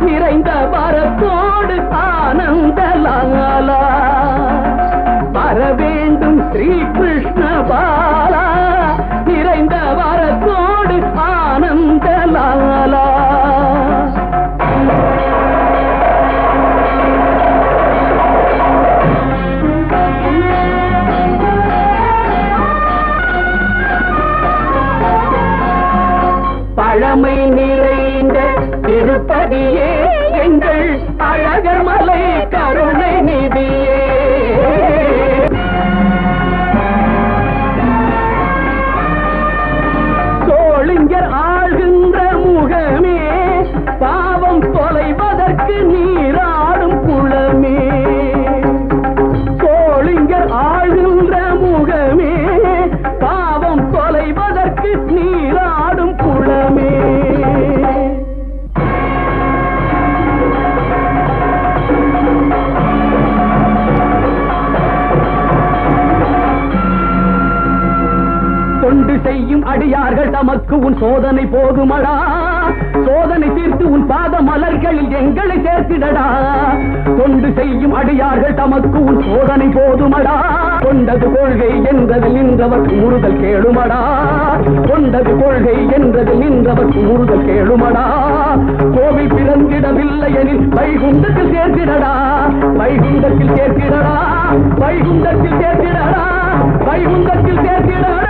நிறைந்த வரத்தோடு ஆனந்த லாலா. வர வேண்டும் ஸ்ரீ கிருஷ்ண பாலா நிறைந்த வரத்தோடு ஆனந்த லாலா. பழமை நிறைந்த திருப்பதியே எங்கள் அழகர் மலை கருணை நிதியே. சோழிங்கர் ஆழ்கின்ற முகமே பாவம் தொலைவதற்கு நீராடும் குளமே. சோழிங்கர் ஆழ்கின்ற முகமே பாவம் தொலைவதற்கு நீராடும் குளமே. தொண்டு செய்யும் அடியார்கள் தமக்கு உன் சோதனை போதுமடா. சோதனை தீர்த்து உன் பாத மலர்களில் எங்களை சேர்த்திடடா. தொண்டு செய்யும் அடியார்கள் தமக்கு உன் சோதனை போதுமடா. கொண்டது கொள்கை என்றதில் நின்றவர் கூறுதல் கேளுமடா. கொண்டது கொள்கை என்றதில் நின்றவர் கூறுதல் கேளுமடா. கோவில் பிறந்திடவில்லை எனில் வைகுண்டத்தில் சேர்த்திடடா. வைகுண்டத்தில் சேர்த்திடடா. வைகுண்டத்தில் சேர்த்திடடா. வைகுண்டத்தில் சேர்த்திடடா.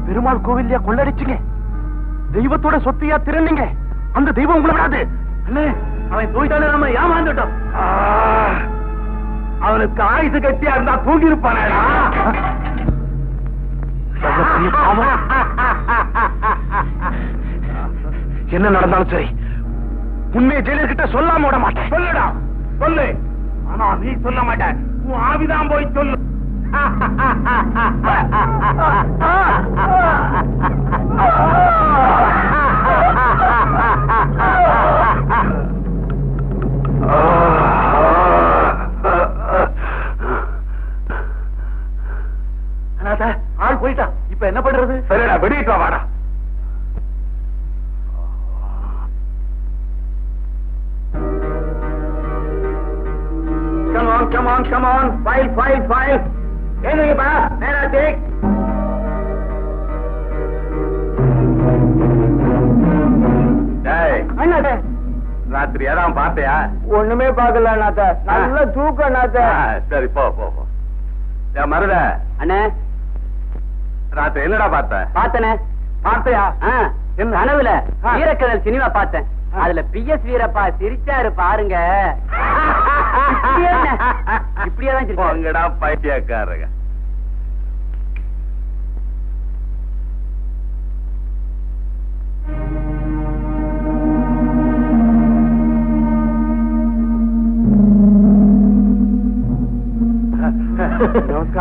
பெருமாள் கோவில்லையா கொள்ளடிச்சுங்க? தெய்வத்தோட சொத்தியா திருநீங்க? அந்த தெய்வம் உங்களை விடாது. அவன் தூக்கிட்டாலே நம்ம ஏமாந்துட்டோம். அவனுக்கு ஆயுசு கட்டியா இருந்தா தூங்கி இருப்பானே. என்ன நடந்தாலும் சரி, உண்மையை ஜெயிலர்கிட்ட சொல்லாம விட மாட்டேன். சொல்லுடா, சொல்லு. ஆனா நீ சொல்ல மாட்டேன். உன் ஆவிதான் போய் சொல்லு. ஆள் போயிட்டான். இப்ப என்ன பண்றது? சரிடா, வெடிட்டா வாடா. Come on, come on, come on. File, file, file. என்னங்கப்பா நேரா டேக். அண்ணாத்த ராத்திரி ஏதாவது பார்த்தியா? ஒண்ணுமே பார்க்கல அண்ணாத்த. நல்ல தூக்கம் அண்ணாத்த. சரி போ போ போ. மருத அண்ணே, ராத்திரி என்னடா பார்த்த? பார்த்தனே. பார்த்தையா? என்ன கனவுல வீரக்கடல் சினிமா பார்த்தேன். அதுல பிஎஸ் வீரப்பா சிரிச்சாரு பாருங்க. இப்படியேதான் சிரிப்பாங்கடா பைத்தியக்காரங்க.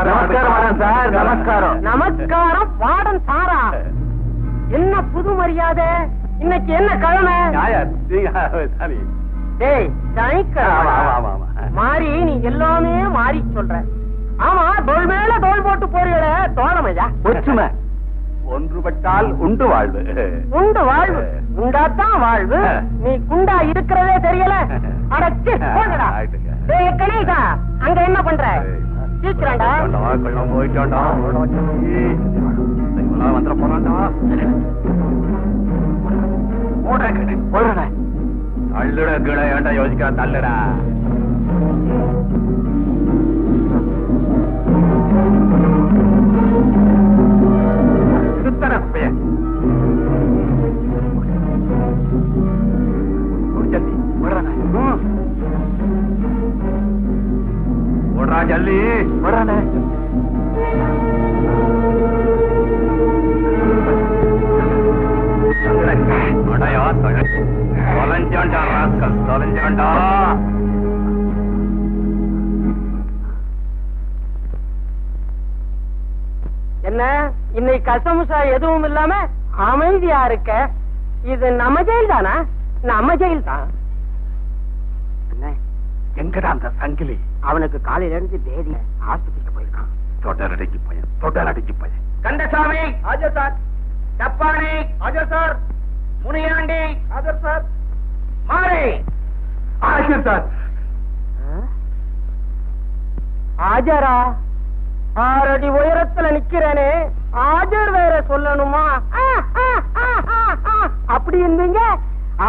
நமஸ்காரம் சார். நமஸ்காரம். நமஸ்காரம் வாடன் சாரா. என்ன புது மரியாதை? இன்னைக்கு என்ன கிழமை? டேய் சனிக்கிழமை மாறி நீ எல்லாமே மாறி சொல்ற. ஆமா, தோல் மேல தோல் போட்டு போறீங்கள தோழமையா? ஒற்றுமை ஒன்றுபட்டால் உண்டு வாழ்வு. உண்டு வாழ்வு உண்டாத்தான் வாழ்வு. நீ குண்டா இருக்கிறதே தெரியல. அடச்சு போங்கடா. டேய் கணேசா, அங்க என்ன பண்ற? சீக்கிரம்டா. போயிட்டோண்டா. வந்துட போறான்டா. தள்ளுட கிட ஏண்டா யோசிக்கிறா? தள்ளுடா. போடுறா ஜல்லி வரானே. அடையா தொலைஞ்சாண்டா ராஸ்கல் தொலைஞ்சாண்டா. என்ன இன்னைக்கு கசமுசா எதுவும் இல்லாம அமைதியா இருக்க? இது நம்ம ஜெயில் தானா? நம்ம ஜெயில் தான். எங்கடா அந்த சங்கிலி? அவனுக்கு காலையில இருந்து தேதி ஆஸ்பத்திரிக்கு போயிருக்கான். தொடரடிக்கு பையன். கந்தசாமி ஆஜர் சார். தப்பானி ஆஜர் சார். முனியாண்டி ஆஜர் சார். மாறி ஆஜர் சார். ஆஜரா? 6 அடி உயரத்துல நிக்கிறேனே, ஆஜர் வேற சொல்லணுமா? அப்படி இருந்தீங்க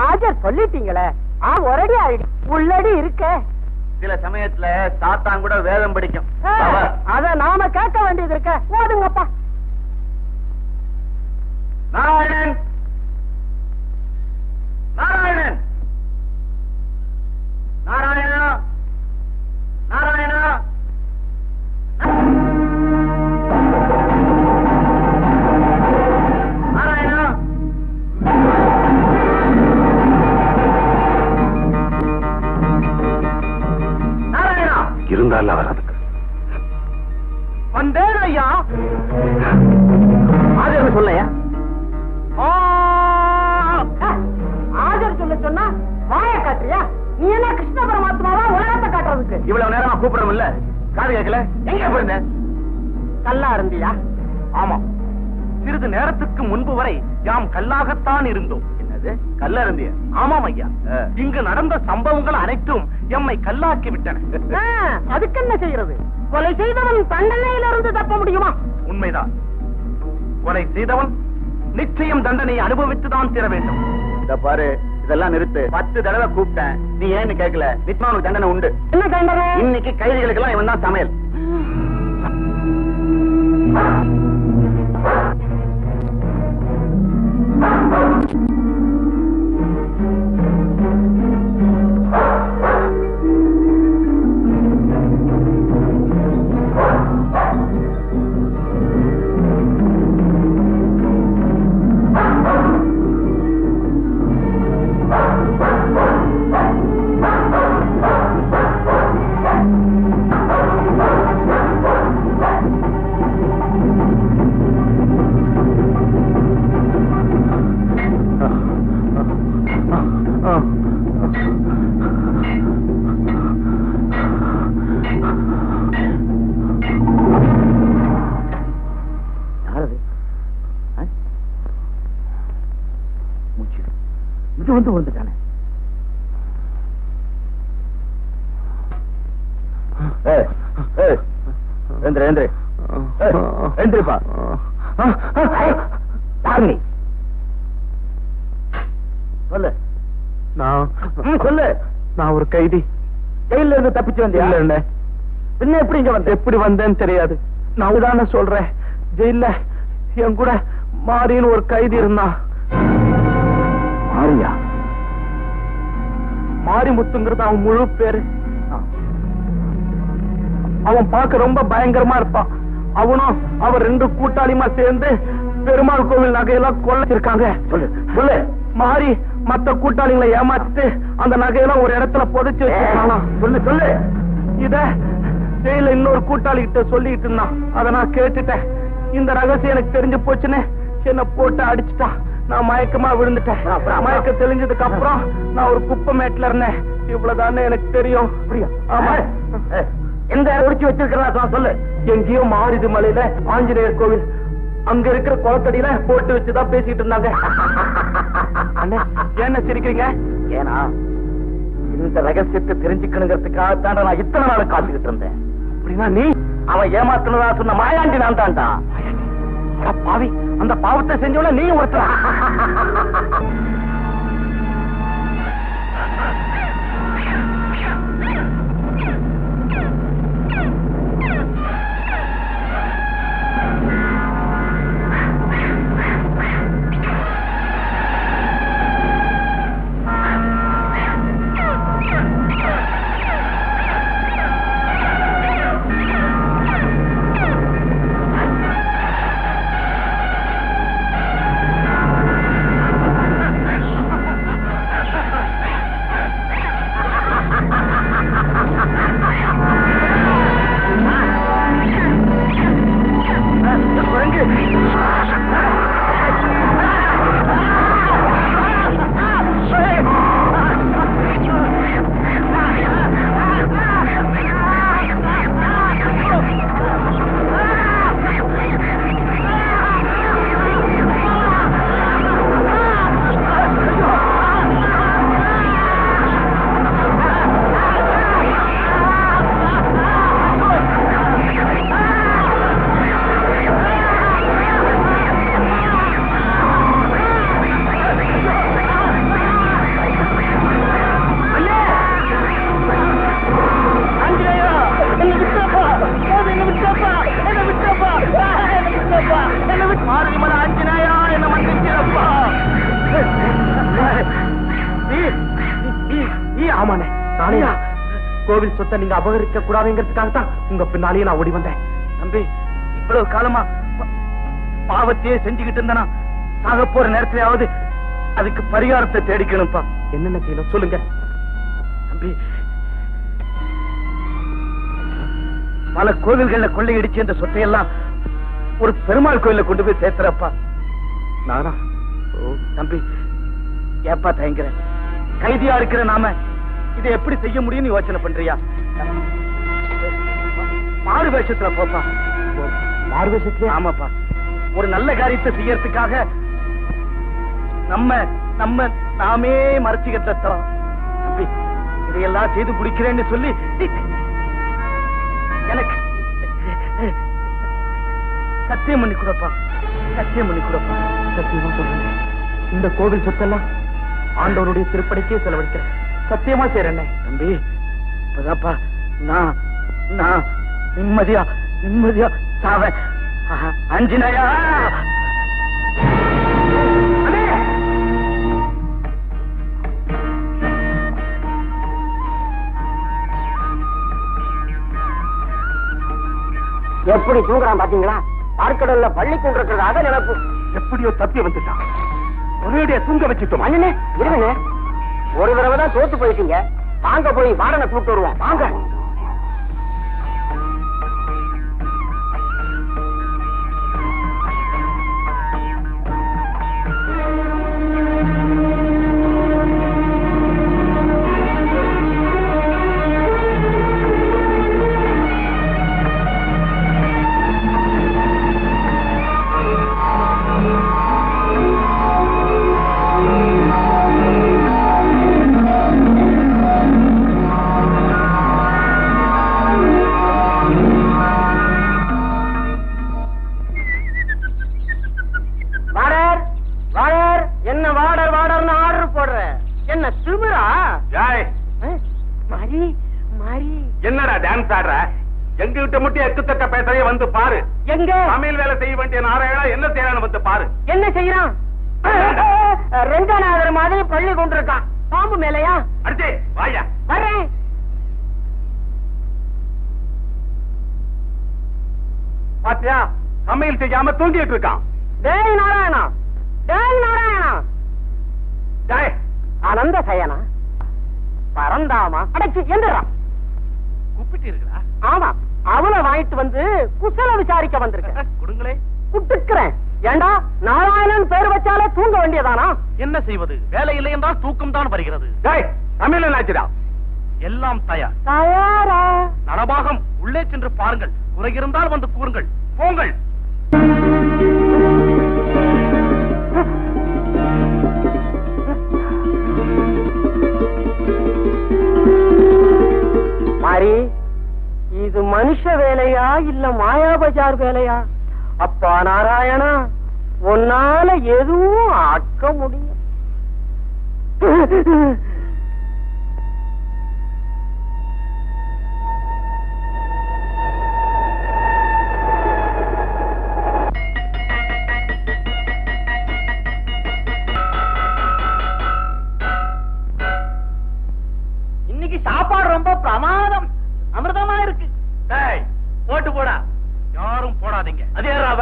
ஆஜர் சொல்லிட்டீங்களே. ஒரு அடி ஆயிடு உள்ளடி இருக்க. சில சமயத்துல சாத்தான் கூட வேதம் படிக்கும். அத நாம கேட்க வேண்டியது இருக்க. ஓடுங்கப்பா. நாராயணன் நாராயணன் நாராயணா நாராயணா. நாராயணா நாராயணா. இருந்தால வர்றதுக்கு வந்தேன் ஐயா. ஆஜர் சொல்லையா? ஆஜர் சொல்ல சொன்னா வாய காட்டுறியா? நீ என்ன கிருஷ்ண பரமாத்மாவா உலகத்தை காட்டுறதுக்கு? இவ்வளவு நேரமா கூப்பிடணும் இல்ல, காது கேட்கல. எங்க போயிருந்த? கல்லா இருந்தியா? ஆமா, சிறிது நேரத்துக்கு முன்பு வரை யாம் கல்லாகத்தான் இருந்தோம். என்னது கல்ல இருந்திய? ஆமாம் ஐயா. இங்கு நடந்த சம்பவங்கள் அனைத்தும் எம்மை கல்லாக்கி விட்டன. அதுக்கு என்ன செய்யறது? கொலை செய்தவன் தண்டனையிலிருந்து தப்ப முடியுமா? உண்மைதான். கொலை செய்தவன் நிச்சயம் தண்டனையை அனுபவித்துதான் தீர வேண்டும். இத பாரு, இதெல்லாம் நிறுத்து. 10 தடவை கூப்பிட்டேன், நீ ஏன்னு கேட்கல. நிச்சயமா உனக்கு தண்டனை உண்டு. என்ன தண்டனை? இன்னைக்கு கைதிகளுக்கெல்லாம் இவன் தான் சமையல். வந்து வந்துட்டானே. சொல்லு. சொல்லு. நான் ஒரு கைதி. ஜெயில இருந்து தப்பிச்சு வந்தியா? இல்ல. பின்ன எப்படி இங்க வந்த? எப்படி வந்தேன்னு தெரியாது. நான் தானே சொல்றேன். ஜெயில என் கூட மாறின்னு ஒரு கைதி இருந்தான். மாறியா? மாரிமுத்துங்கிறது அவன் முழு பேரு. அவன் பார்க்க ரொம்ப பயங்கரமா இருப்பான். அவனும் அவர் 2 கூட்டாளிமா சேர்ந்து பெருமாள் கோவில் நகையெல்லாம் கொள்ளைச்சிருக்காங்க. சொல்லு. மாறி மத்த கூட்டாளிகளை ஏமாத்திட்டு அந்த நகையெல்லாம் ஒரு இடத்துல புதைச்சு வச்சிருக்கானா. சொல்லு. இத ஜெயில இன்னொரு கூட்டாளி கிட்ட சொல்லிட்டு இருந்தான். அத நான் கேட்டுட்டேன். இந்த ரகசியம் எனக்கு தெரிஞ்சு போச்சுன்னு என்ன போட்டு அடிச்சுட்டான். நான் மயக்கமா விழுந்துட்டேன். மயக்க தெளிஞ்சதுக்கு அப்புறம் நான் ஒரு குப்பை மேட்ல இருந்தேன். இவ்வளவுதானே எனக்கு தெரியும். ஆமா. எந்த ஒடிச்சு வச்சிருக்கிறா சொல்லு. எங்கேயோ மாறிது மலையில ஆஞ்சநேயர் கோவில். அங்க இருக்கிற குளத்தடியில போட்டு வச்சுதான் பேசிட்டு இருந்தாங்க. என்ன சிரிக்கிறீங்க? ஏன்னா இந்த ரகசியத்தை தெரிஞ்சுக்கணுங்கிறதுக்காகத்தான் நான் இத்தனை நாள் காத்துக்கிட்டு இருந்தேன். அப்படின்னா நீ அவன் ஏமாத்தினதா சொன்ன மாயாண்டி நான் தான்டா. பாவி, அந்த பாவத்தை செஞ்சவன நீ ஒருத்தர. கோவில் சொத்தை நீங்க அபகரிக்க கூடாதுங்கிறதுக்காக தான் உங்க பின்னாலேயே நான் ஓடி வந்தேன். தம்பி, இவ்வளவு காலமா பாவத்தையே செஞ்சுக்கிட்டு இருந்தனா சாக போற நேரத்திலேயாவது அதுக்கு பரிகாரத்தை தேடிக்கணும்ப்பா. என்னென்ன செய்யணும் சொல்லுங்க தம்பி. பல கோவில்கள்ல கொள்ளையடிச்சு இந்த சொத்தையெல்லாம் ஒரு பெருமாள் கோயில கொண்டு போய் சேர்த்துறப்பா. நானா? ஓ தம்பி, ஏப்பா தயங்குற? கைதியா இருக்கிற நாம இதை எப்படி செய்ய முடியும்னு யோசனை பண்றியா? மாறு வேஷத்துல போப்பா. மாறு வேஷத்துல? ஆமாப்பா. ஒரு நல்ல காரியத்தை செய்யறதுக்காக நாமே மறைச்சுக்கிட்ட தம்பி, இதையெல்லாம் செய்து முடிக்கிறேன்னு சொல்லி எனக்கு சத்தியம் பண்ணி கொடுப்பா. சத்தியம் பண்ணி கொடுப்பா. சத்தியமா சொல்றேன், இந்த கோவில் சொத்தெல்லாம் ஆண்டவருடைய திருப்படிக்கே செலவழிக்கிறேன். சத்தியமா செய்றேன் தம்பி. இப்பதாப்பா நான் நிம்மதியா சாவேன். அஞ்சினையா எப்படி தூங்குறான் பாத்தீங்களா? பார்க்கடல்ல பள்ளி கொண்டிருக்கிறது அத நினைப்பு. எப்படியோ தப்பி வந்துட்டான். ஒரேடியா தூங்க வச்சுட்டோம். அண்ணனே இருங்க, ஒரு தடவை தான் தோத்து போயிட்டீங்க. வாங்க போய் வாடனை கூப்பிட்டு வருவோம். வாங்க. என்னடா டான்ஸ் ஆடுற? எங்ககிட்ட மட்டும் எக்குத்தக்க பேசுறே வந்து பாரு. எங்க சமையல் வேலை செய்ய வேண்டிய நாராயணா என்ன செய்யறான்னு வந்து பாரு. என்ன செய்யறான்? ரெண்டாநாதர் மாதிரி பள்ளி கொண்டிருக்கான். பாம்பு மேலையா? அடிச்சே வாயா. வரேன். பாத்தியா, சமையல் செய்யாம தூங்கிட்டு இருக்கான். டேய் நாராயணா, டேய் நாராயணா, டேய் ஆனந்த சயனா, பரந்தாமா, அடைச்சு எந்திரா. கூப்பிட்டீர்களா? ஆமா, அவளை வாங்கிட்டு வந்து குசல விசாரிக்க வந்திருக்கேன். கொடுங்களே. குட்டுக்கிறேன். ஏண்டா நாராயணன் பேர் வச்சாலே தூங்க வேண்டியதானா? என்ன செய்வது? வேலை இல்லை என்றால் தூக்கம் தான் வருகிறது. டேய் சமையல் என்னாச்சுடா? எல்லாம் தயார். தயாரா? நரபாகம் உள்ளே சென்று பாருங்கள். குறை இருந்தால் வந்து கூறுங்கள். போங்கள். மாரி, இது மனுஷ வேலையா இல்ல மாயா பஜார் வேலையா? அப்பா நாராயணா, உன்னால எதுவும் ஆக்க முடியும். இன்னைக்கு சாப்பாடு ரொம்ப பிரமாதம், அமிர்தமா இருக்கு. டேய் போட்டு போடா. யாரும் போடாதீங்க. அது யாராவ?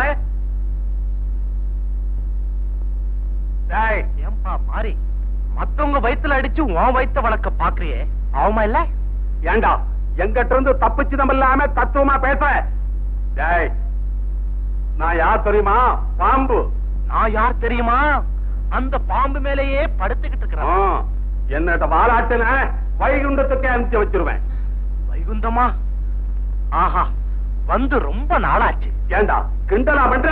டேய் ஏம்பா மாறி, மத்தவங்க வயித்துல அடிச்சு உன் வயித்த வளர்க்க பாக்குறியே, அவமா இல்ல? ஏண்டா எங்கிட்ட இருந்து தப்பிச்சு நம்ம இல்லாம தத்துவமா பேச? டேய் நான் யார் தெரியுமா? பாம்பு. நான் யார் தெரியுமா? அந்த பாம்பு மேலேயே படுத்துக்கிட்டு இருக்கிறேன். என்னட்ட வாலாட்டுன வைகுண்டத்துக்கு அனுப்பிச்சு வச்சிருவேன். வைகுண்டமா? ஆஹா, வந்து ரொம்ப நாளாச்சு. ஏண்டா கிண்டலா பண்ற?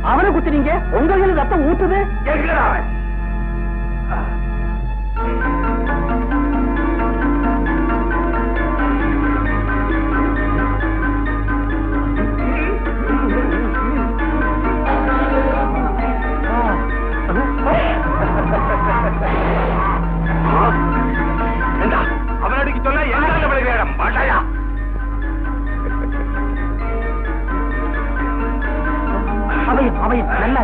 அவனை குத்துனீங்க, உங்களுக்கு ரத்தம் ஊத்துது. எங்கடா அவனடிக்கு சொன்ன என்ன விளையாடம் மாட்டாயா? அவையும் நல்லா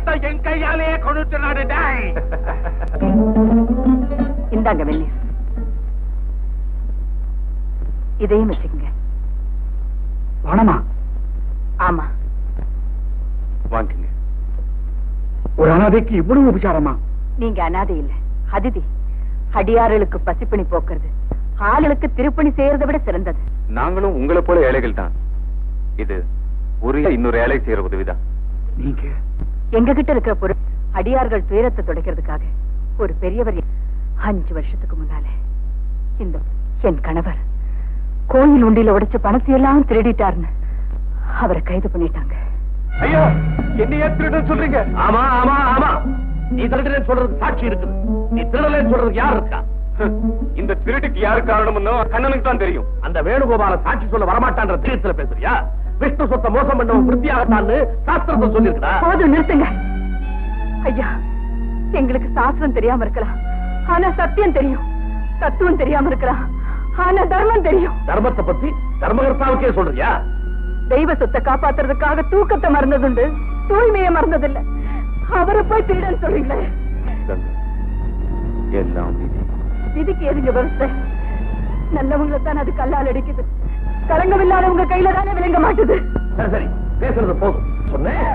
பணத்தை என் கையாலேயே கொடுத்து நாடுடாய். இந்தாங்க வெள்ளி, இதையும் வச்சுக்கங்க. பணமா? ஆமா, வாங்கிங்க. ஒரு அனாதைக்கு இவ்வளவு உபச்சாரமா? நீங்க அனாதை இல்ல, அதிதி. அடியார்களுக்கு பசிப்பணி போக்குறது ஆளுகளுக்கு திருப்பணி செய்யறதை விட சிறந்தது. நாங்களும் உங்களை போல ஏழைகள் தான். இது ஒரு இன்னொரு ஏழை செய்யற உதவிதான். நீங்க எங்க கிட்ட இருக்கிற பொருள் அடியார்கள் துயரத்தை துடைக்கிறதுக்காக ஒரு பெரியவர் 5 வருஷத்துக்கு முன்னாலே இந்த என் கணவர் கோயில் உண்டியில உடைச்ச பணத்தையெல்லாம் திருடிட்டாருன்னு அவரை கைது பண்ணிட்டாங்க. ஐயோ, என்னையே திருடன் சொல்றீங்க? ஆமா ஆமா ஆமா, நீ திருடுறேன்னு சொல்றதுக்கு சாட்சி இருக்குது. நீ திருடலைன்னு சொல்றதுக்கு யார் இருக்கா? இந்த திருட்டுக்கு யாரு காரணம்னு கண்ணனுக்கு தான் தெரியும். அந்த வேணுகோபால சாட்சி சொல்ல வரமாட்டான்ற தீர்த்துல பேசுறியா? விஷ்ணு சொத்தை மோசம் பண்ணவன் விருத்தியாகத்தான்னு சாஸ்திரத்தை சொல்லியிருக்கா? போதும், நிறுத்துங்க ஐயா. எங்களுக்கு சாஸ்திரம் தெரியாம இருக்கலாம், ஆனா சத்தியம் தெரியும். தத்துவம் தெரியாம இருக்கலாம், ஆனா தர்மம் தெரியும். தர்மத்தை பத்தி தர்மகர்த்தாவுக்கே சொல்றியா? தெய்வ சொத்தை காப்பாத்துறதுக்காக தூக்கத்தை மறந்ததுண்டு, தூய்மையை மறந்ததில்லை. அவரை போய் திருடன் சொல்றீங்களே. எல்லாம் விதி. விதிக்கு எதுங்க வருஷ? நல்லவங்களை தான் அது கல்லால் அடிக்குது. களங்கம் இல்லாதவங்க கையில தானே விளங்க மாட்டுது. சரி சரி, பேசுறது போதும். சொன்னேன்.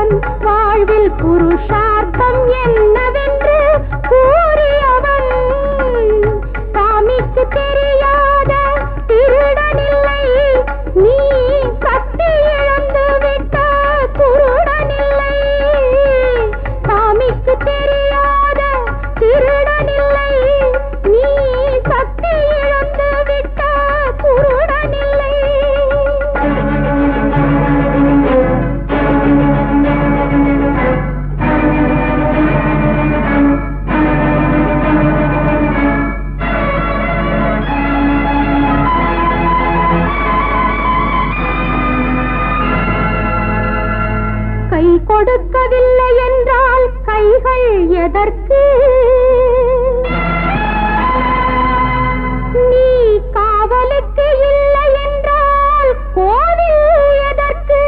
புருஷன் வாழ்வில் புருஷார்த்தம் என்னவென்று கூறியவன் சாமிக்கு தெரியாத திருடனில்லை, நீ சக்தி இழந்து விட்ட குருடனில்லை. சாமிக்கு தெரியாத திருடனில்லை, நீ சக்தி இழந்து விட்ட குருடனில்லை. கை கொடுக்கவில்லை என்றால் கைகள் எதற்கு? நீ காவலுக்கு இல்லை என்றால் கோவில் எதற்கு?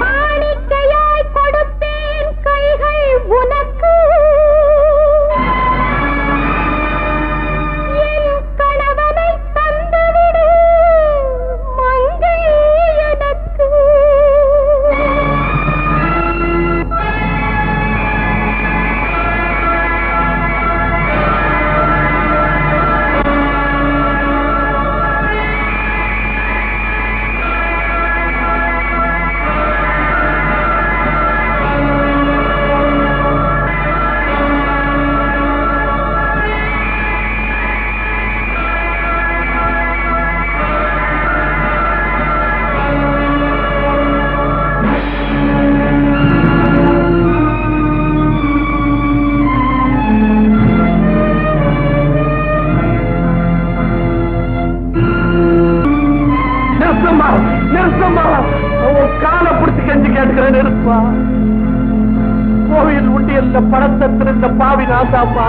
காணிக்கையாய் கொடுப்பேன் கைகள் உனக்கு. என் கணவனை தந்துவிடு மங்கை எனக்கு. காலை பிடிச்சு கெஞ்சி கேட்டுக்கிறேன், நிறுத்துவா. கோவில் உண்டியல்ல பணத்தை திருந்த பாவி நான்தாப்பா.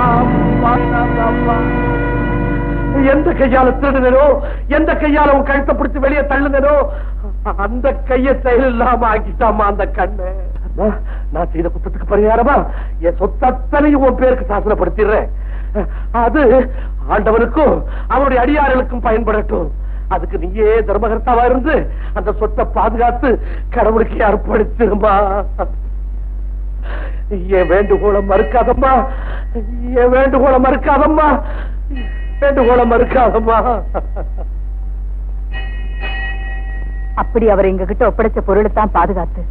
எந்த கையால திருடுனோ, எந்த கையால உன் கழுத்தை பிடிச்சு வெளியே தள்ளுனோ, அந்த கைய செயல் இல்லாம ஆக்கிட்டாமா அந்த கண்ணு. நான் செய்த குற்றத்துக்கு பரிகாரமா என் சொத்தனையும் உன் பேருக்கு சாசனப்படுத்திடுறேன். அது ஆண்டவனுக்கும் அவனுடைய அடியார்களுக்கும் பயன்படட்டும். அதுக்கு நீயே தர்மகர்த்தாவா இருந்து அந்த சொத்தை பாதுகாத்து கடவுளுக்கு அர்ப்பணிச்சிருமா. என் வேண்டுகோளை மறுக்காதம்மா, என் வேண்டுகோளை மறுக்காதம்மா, வேண்டுகோளை மறுக்காதம்மா. அப்படி அவர் எங்க கிட்ட ஒப்படைச்ச பொருளை தான் பாதுகாத்து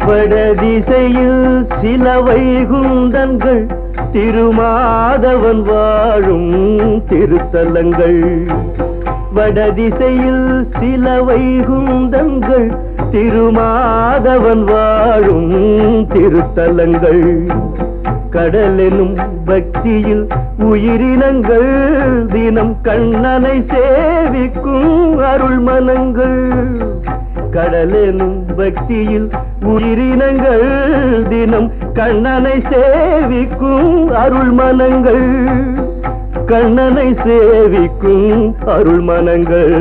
வடதிசையில் சில வைகுண்டங்கள் திருமாதவன் வாழும் திருத்தலங்கள். வடதிசையில் சில வைகுண்டங்கள் திருமாதவன் வாழும் திருத்தலங்கள். கடலெனும் பக்தியில் உயிரினங்கள் தினம் கண்ணனை சேவிக்கும் அருள் மனங்கள். கடலெனும் பக்தியில் உயிரினங்கள் தினம் கண்ணனை சேவிக்கும் அருள் மனங்கள். கண்ணனை சேவிக்கும் அருள் மனங்கள்.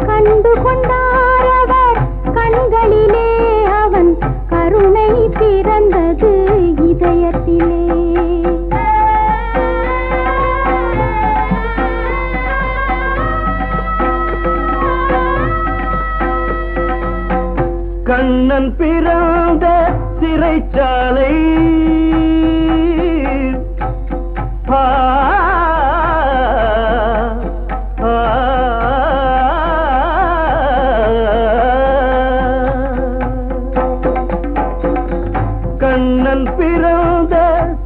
கண்டு கொண்டாரவர் கண்களிலே அவன் கருணை பிறந்தது இதயத்திலே. கண்ணன் பிறந்த சிறைச்சாலை கண்ணன் பிறந்த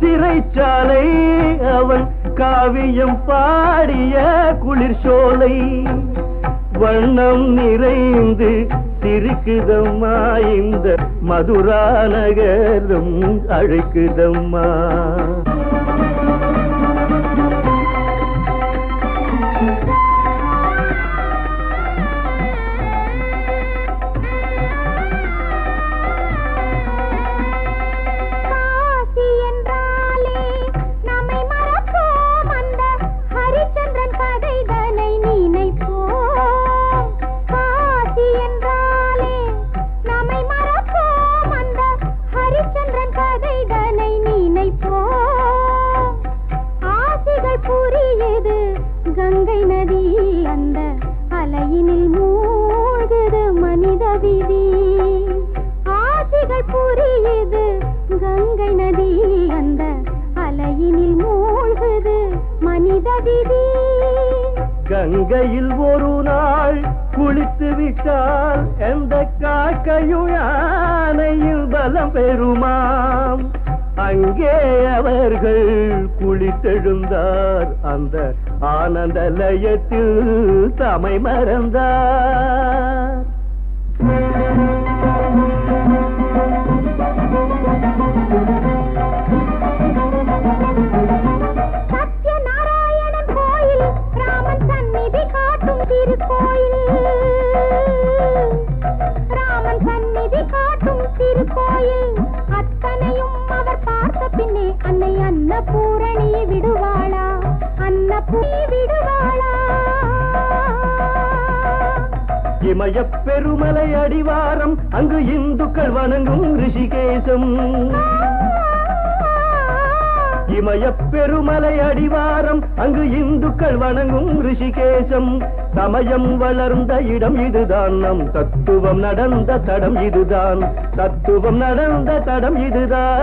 சிறைச்சாலை காவியம் பாடிய குளிர் சோலை வண்ணம் நிறைந்து சிரிக்குதம்மா இந்த மதுரா நகரம் அழைக்குதம்மா. கங்கை நதி அந்த அலையினில் மூழ்குது மனித விதி. ஆசைகள் புரியுது கங்கை நதி அந்த அலையினில் மூழ்குது மனித விதி. கங்கையில் ஒரு நாள் குளித்து விட்டால் எந்த காக்கையும் யானையில் பலம் பெறுமாம். அங்கே அவர்கள் குளித்தெழுந்தார் அந்த ஆனந்த லயத்தில் தமை மறந்தார். சத்யநாராயணன் கோயில் ராமன் சந்நிதி காட்டும் திருக்கோயில். ராமன் சந்நிதி காட்டும் திருக்கோயில் அத்தனையும் அவர் பார்த்த பின்னே அன்னை அன்னபூரணி விடுவாளா? அன்னபூரணி விடுவாளா? இமய பெருமலை அடிவாரம் அங்கு இந்துக்கள் வணங்கும் ரிஷிகேசம். இமய பெருமலை அடிவாரம் அங்கு இந்துக்கள் வணங்கும் ரிஷிகேசம். சமயம் வளர்ந்த இடம் இதுதான், நம் தத்துவம் நடந்த தடம் இதுதான், தத்துவம் நடந்த தடம் இதுதான்.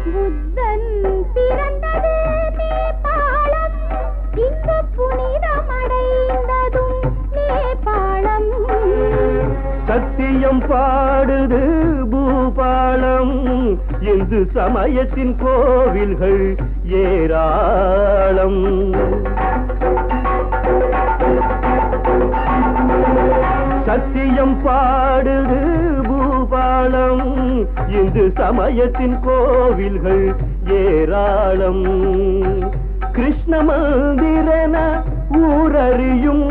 புத்தன் பிறந்தது நேபாளம், இங்கு புனிதமடைந்ததும் நேபாளம். சத்தியம் பாடுது பூபாலம், இந்து சமயத்தின் கோவில்கள் ஏராளம். சத்தியம் பாடுது பூபாலம், இந்து சமயத்தின் கோவில்கள் ஏராளம். கிருஷ்ண மந்திரன ஊரறியும்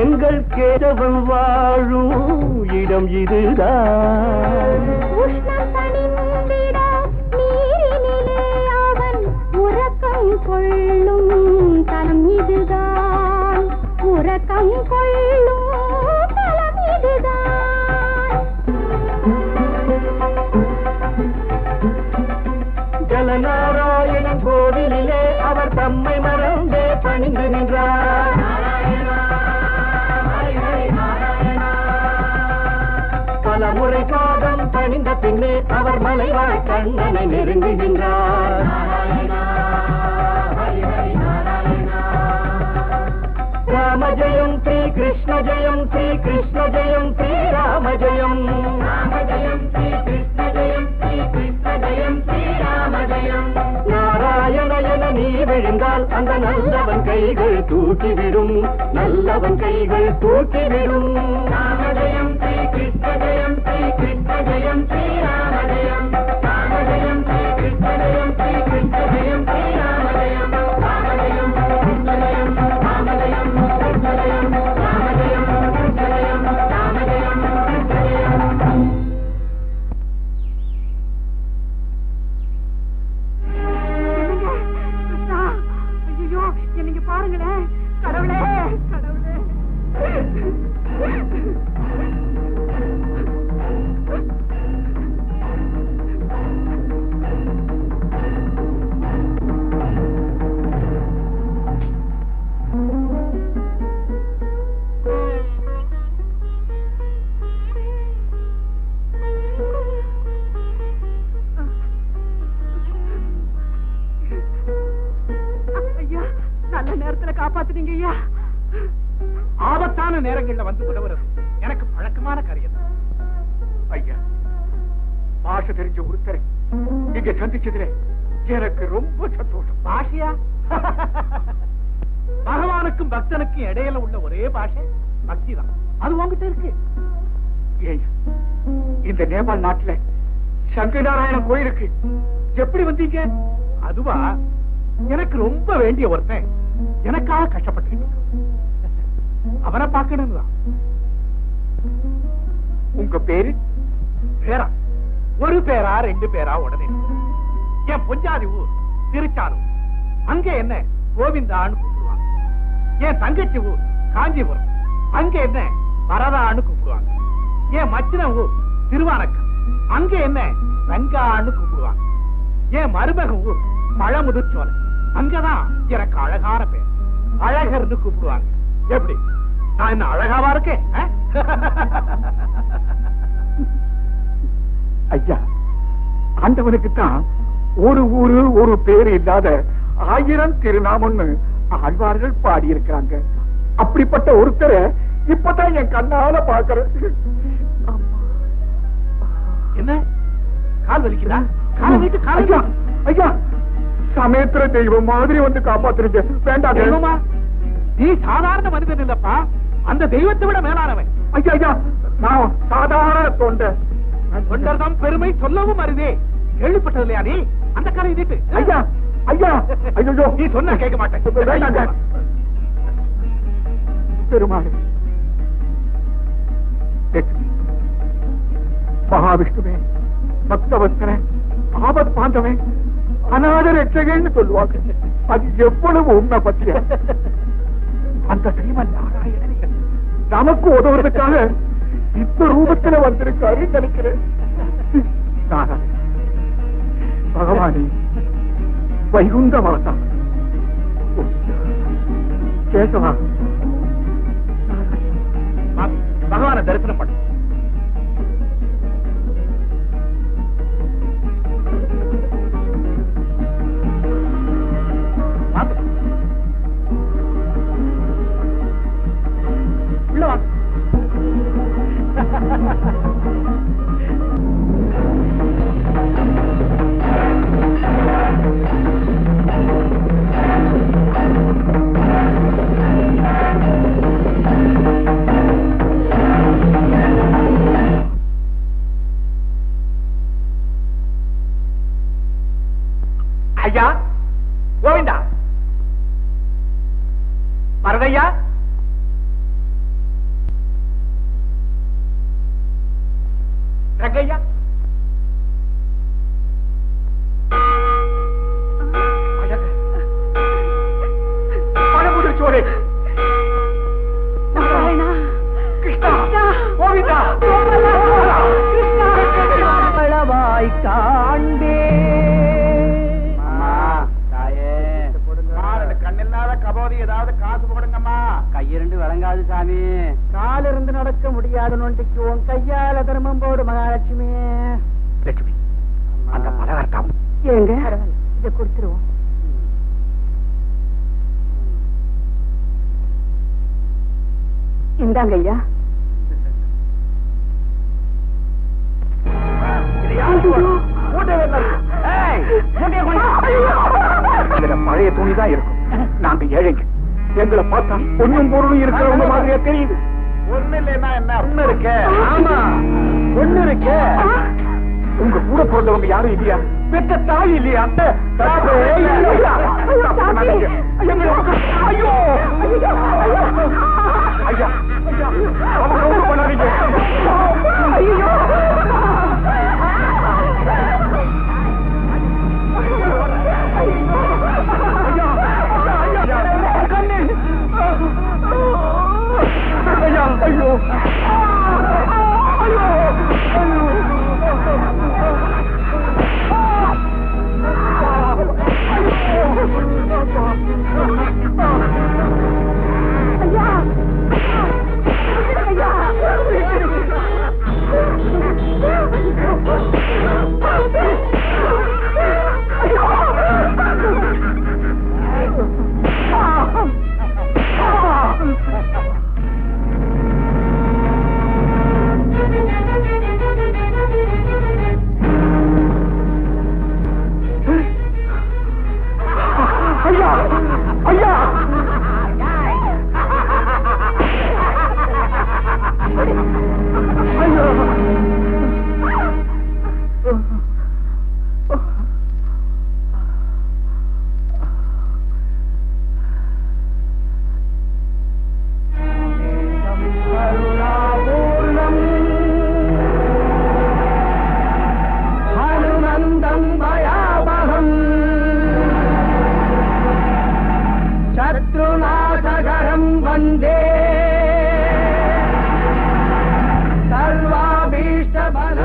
எங்கள் கேதவன் வாழும் இடம் இதுதான். உஷ்ணம் தணிந்திட நீரினிலே அவன் உறக்கம் கொள்ளும் தலம் இதுதான், உறக்கம் கொள்ளும் தலம் இதுதான். ஜலநாராயணன் கோவிலிலே அவர் தம்மை மறந்தே பணிந்து நின்றார். பல முறை பாதம் பணிந்த பின்னே அவர் மலைவாழ் கண்ணனை நெருங்குகின்றார். ராம ஜெயம் ஸ்ரீ கிருஷ்ண ஜெயம், ஸ்ரீ கிருஷ்ண ஜெயம், ஸ்ரீ ராம ஜெயம். ராம ஜெயம் ஸ்ரீ கிருஷ்ண ஜெயம், ஸ்ரீ கிருஷ்ண ஜெயம், ஸ்ரீ ராம ஜெயம். நாராயண என நீ விழுந்தால் அந்த நல்லவன் கைகள் தூக்கிவிடும், நல்லவன் கைகள் தூக்கிவிடும். ராம ஜெயம் ஸ்ரீ கிருஷ்ண ஜெயம், ஸ்ரீ கிருஷ்ண ஜெயம், ஸ்ரீ ராம ஜெயம். ராம ஜெயம் ஸ்ரீ கிருஷ்ண ஜெயம், ஸ்ரீ கிருஷ்ண ஜெயம், ஸ்ரீ ராம ஜெயம். ராம ஜெயம் கிருஷ்ண ஜெயம், ராம ஜெயம் கிருஷ்ண ஜெயம், ராம ஜெயம் கிருஷ்ண ஜெயம், ராம ஜெயம் கிருஷ்ண ஜெயம். ஐயோ என்னைக்கு பாருங்களேன், கடவுளே கடவுளே. ஐயா நல்ல நேரத்துல காப்பாத்துனீங்க ஐயா. ஆபத்தான நேரங்கள்ல வந்து உதவுறது எனக்கு பழக்கமான காரியம் தான். ஐயா, பாஷை தெரிஞ்ச ஒருத்தரை இங்க சந்திச்சதுல எனக்கு ரொம்ப சந்தோஷம். பாஷையா? பகவானுக்கும் பக்தனுக்கும் இடையில உள்ள ஒரே பாஷை பக்தி தான். அது உங்ககிட்ட இருக்கு. ஏய், இந்த நேபாள் நாட்டுல சங்கநாராயண கோயிலுக்கு எப்படி வந்தீங்க? அதுவா, எனக்கு ரொம்ப வேண்டிய ஒருத்தன் எனக்காக கஷ்டப்பட்டு அவனை பார்க்கணும் தான். உங்க பேரு? பேரா? ஒரு பேரா ரெண்டு பேரா? உடனே என் பொஞ்சாதி ஊர் திருச்சானூர். அங்க என்ன கோவிந்தான்னு கூப்பிடுவாங்க. என் தங்கச்சி ஊர் காஞ்சிபுரம். அங்க என்ன வரதான்னு கூப்பிடுவாங்க. என் மச்சின ஊர் திருவானக்கம். அங்க என்ன ரங்கான்னு கூப்பிடுவாங்க. என் மருமக ஊர் பழமுதிர்ச்சோலை. அங்கதான் எனக்கு அழகான பேர் அழகர்னு கூப்பிடுவாங்க. எப்படி, நான் என்ன அழகாவா இருக்கேன்? ஐயா, ஆண்டவனுக்கு தான் ஒரு ஊரு ஒரு பேரு இல்லாத 1000 திருநாமம்னு ஆழ்வார்கள் பாடி இருக்காங்க. அப்படிப்பட்ட ஒருத்தரை இப்பதான் என் கண்ணால பாக்குறேன். என்ன கால் வலிக்குதா? கால வீட்டு கால். ஐயா, ஐயா, சமயத்துல தெய்வம் மாதிரி வந்து காப்பாத்துறீங்க. வேண்டாம் தெய்வமா? நீ சாதாரண மனிதன் இல்லப்பா, அந்த தெய்வத்தை விட மேலானவன். ஐயா, ஐயா, நான் சாதாரண தொண்டை. தொண்டர்தான் பெருமை சொல்லவும் அருதே. கேள்விப்பட்டது இல்லையா நீ? அந்த காலை நீட்டு. ஐயா, ஐயா, ஐயோ, நீ சொன்ன கேட்க மாட்டேன். வேண்டாங்க. பெருமாளே, மகாவிஷ்ணுவே, பக்தவத்சரே, ஆபத் பாந்தவே, அநாத ரட்சகன்னு சொல்லுவாங்க. அது எவ்வளவு உண்மை பத்திய. அந்த ஸ்ரீமன் நாராயணனே நமக்கு உதவுறதுக்காக இந்த ரூபத்துல வந்திருக்காரு நினைக்கிறேன். நாராயண பகவானே, வைகுந்த வாசா, கேசவா, பகவான தரிசனம் பண்ணு. உள்ள வாங்க. ஐயா, கோவிந்தா, வரதையா, ரங்கையா, பழமுதிர்ச்சோலை, நாராயணா, கிருஷ்ணா, கோவிந்தா, அளவாய் காண்பே. கண்ணில்லாத கபோதி ஏதாவது காசு போடுங்கம்மா. கையிரண்டு வழங்காது சாமி. கால் இருந்து நடக்க முடியாத நொண்டிக்கு உன் கையால தர்மம் போடு மகாலட்சுமி. லட்சுமி, அந்த பலகாரம் ஏங்க இதை கொடுத்துருவோம். இந்தாங்க ஐயா. பழைய துணிதான் இருக்கும். நாங்க ஏழைங்க. எங்களை பார்த்தா பொண்ணும் பொருளும் இருக்கிறவங்க மாதிரியே தெரியுது. ஒண்ணு இல்லைன்னா என்ன? ஒண்ணு இருக்கு. ஆமா, ஒண்ணு இருக்கு. உங்க கூட பிறந்தவங்க யாரும் இல்லையா? பெற்ற தாய் இல்லையா? ஐயோ, ஐயா, அவங்க ரொம்ப பண்ணாதீங்க. ஐயோ, ஐயோ, वन्दे सर्वाभीष्टफल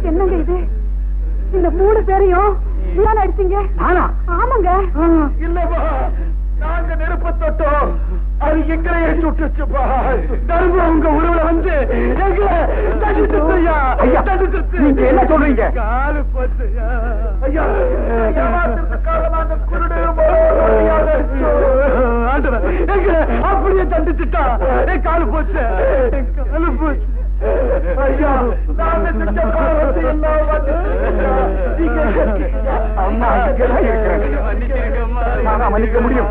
என்னங்க இது இந்த 3 பேரையும் நீதான் அடிச்சீங்க? ஆமாங்க. இல்லப்பா, நாங்க நெருப்ப தொட்டோம், அது எங்களையே சுட்டுச்சுப்பா. தர்மம் உங்க உருவ வந்து நீங்க என்ன சொல்றீங்க? காலு பத்துயா ஐயா, காலமாக குருடு அப்படியே தண்டிச்சுட்டா. காலு போச்சு, காலு போச்சு. ஐயா, நாங்க செஞ்ச பாவத்தை எல்லாம் மன்னிக்க முடியும்.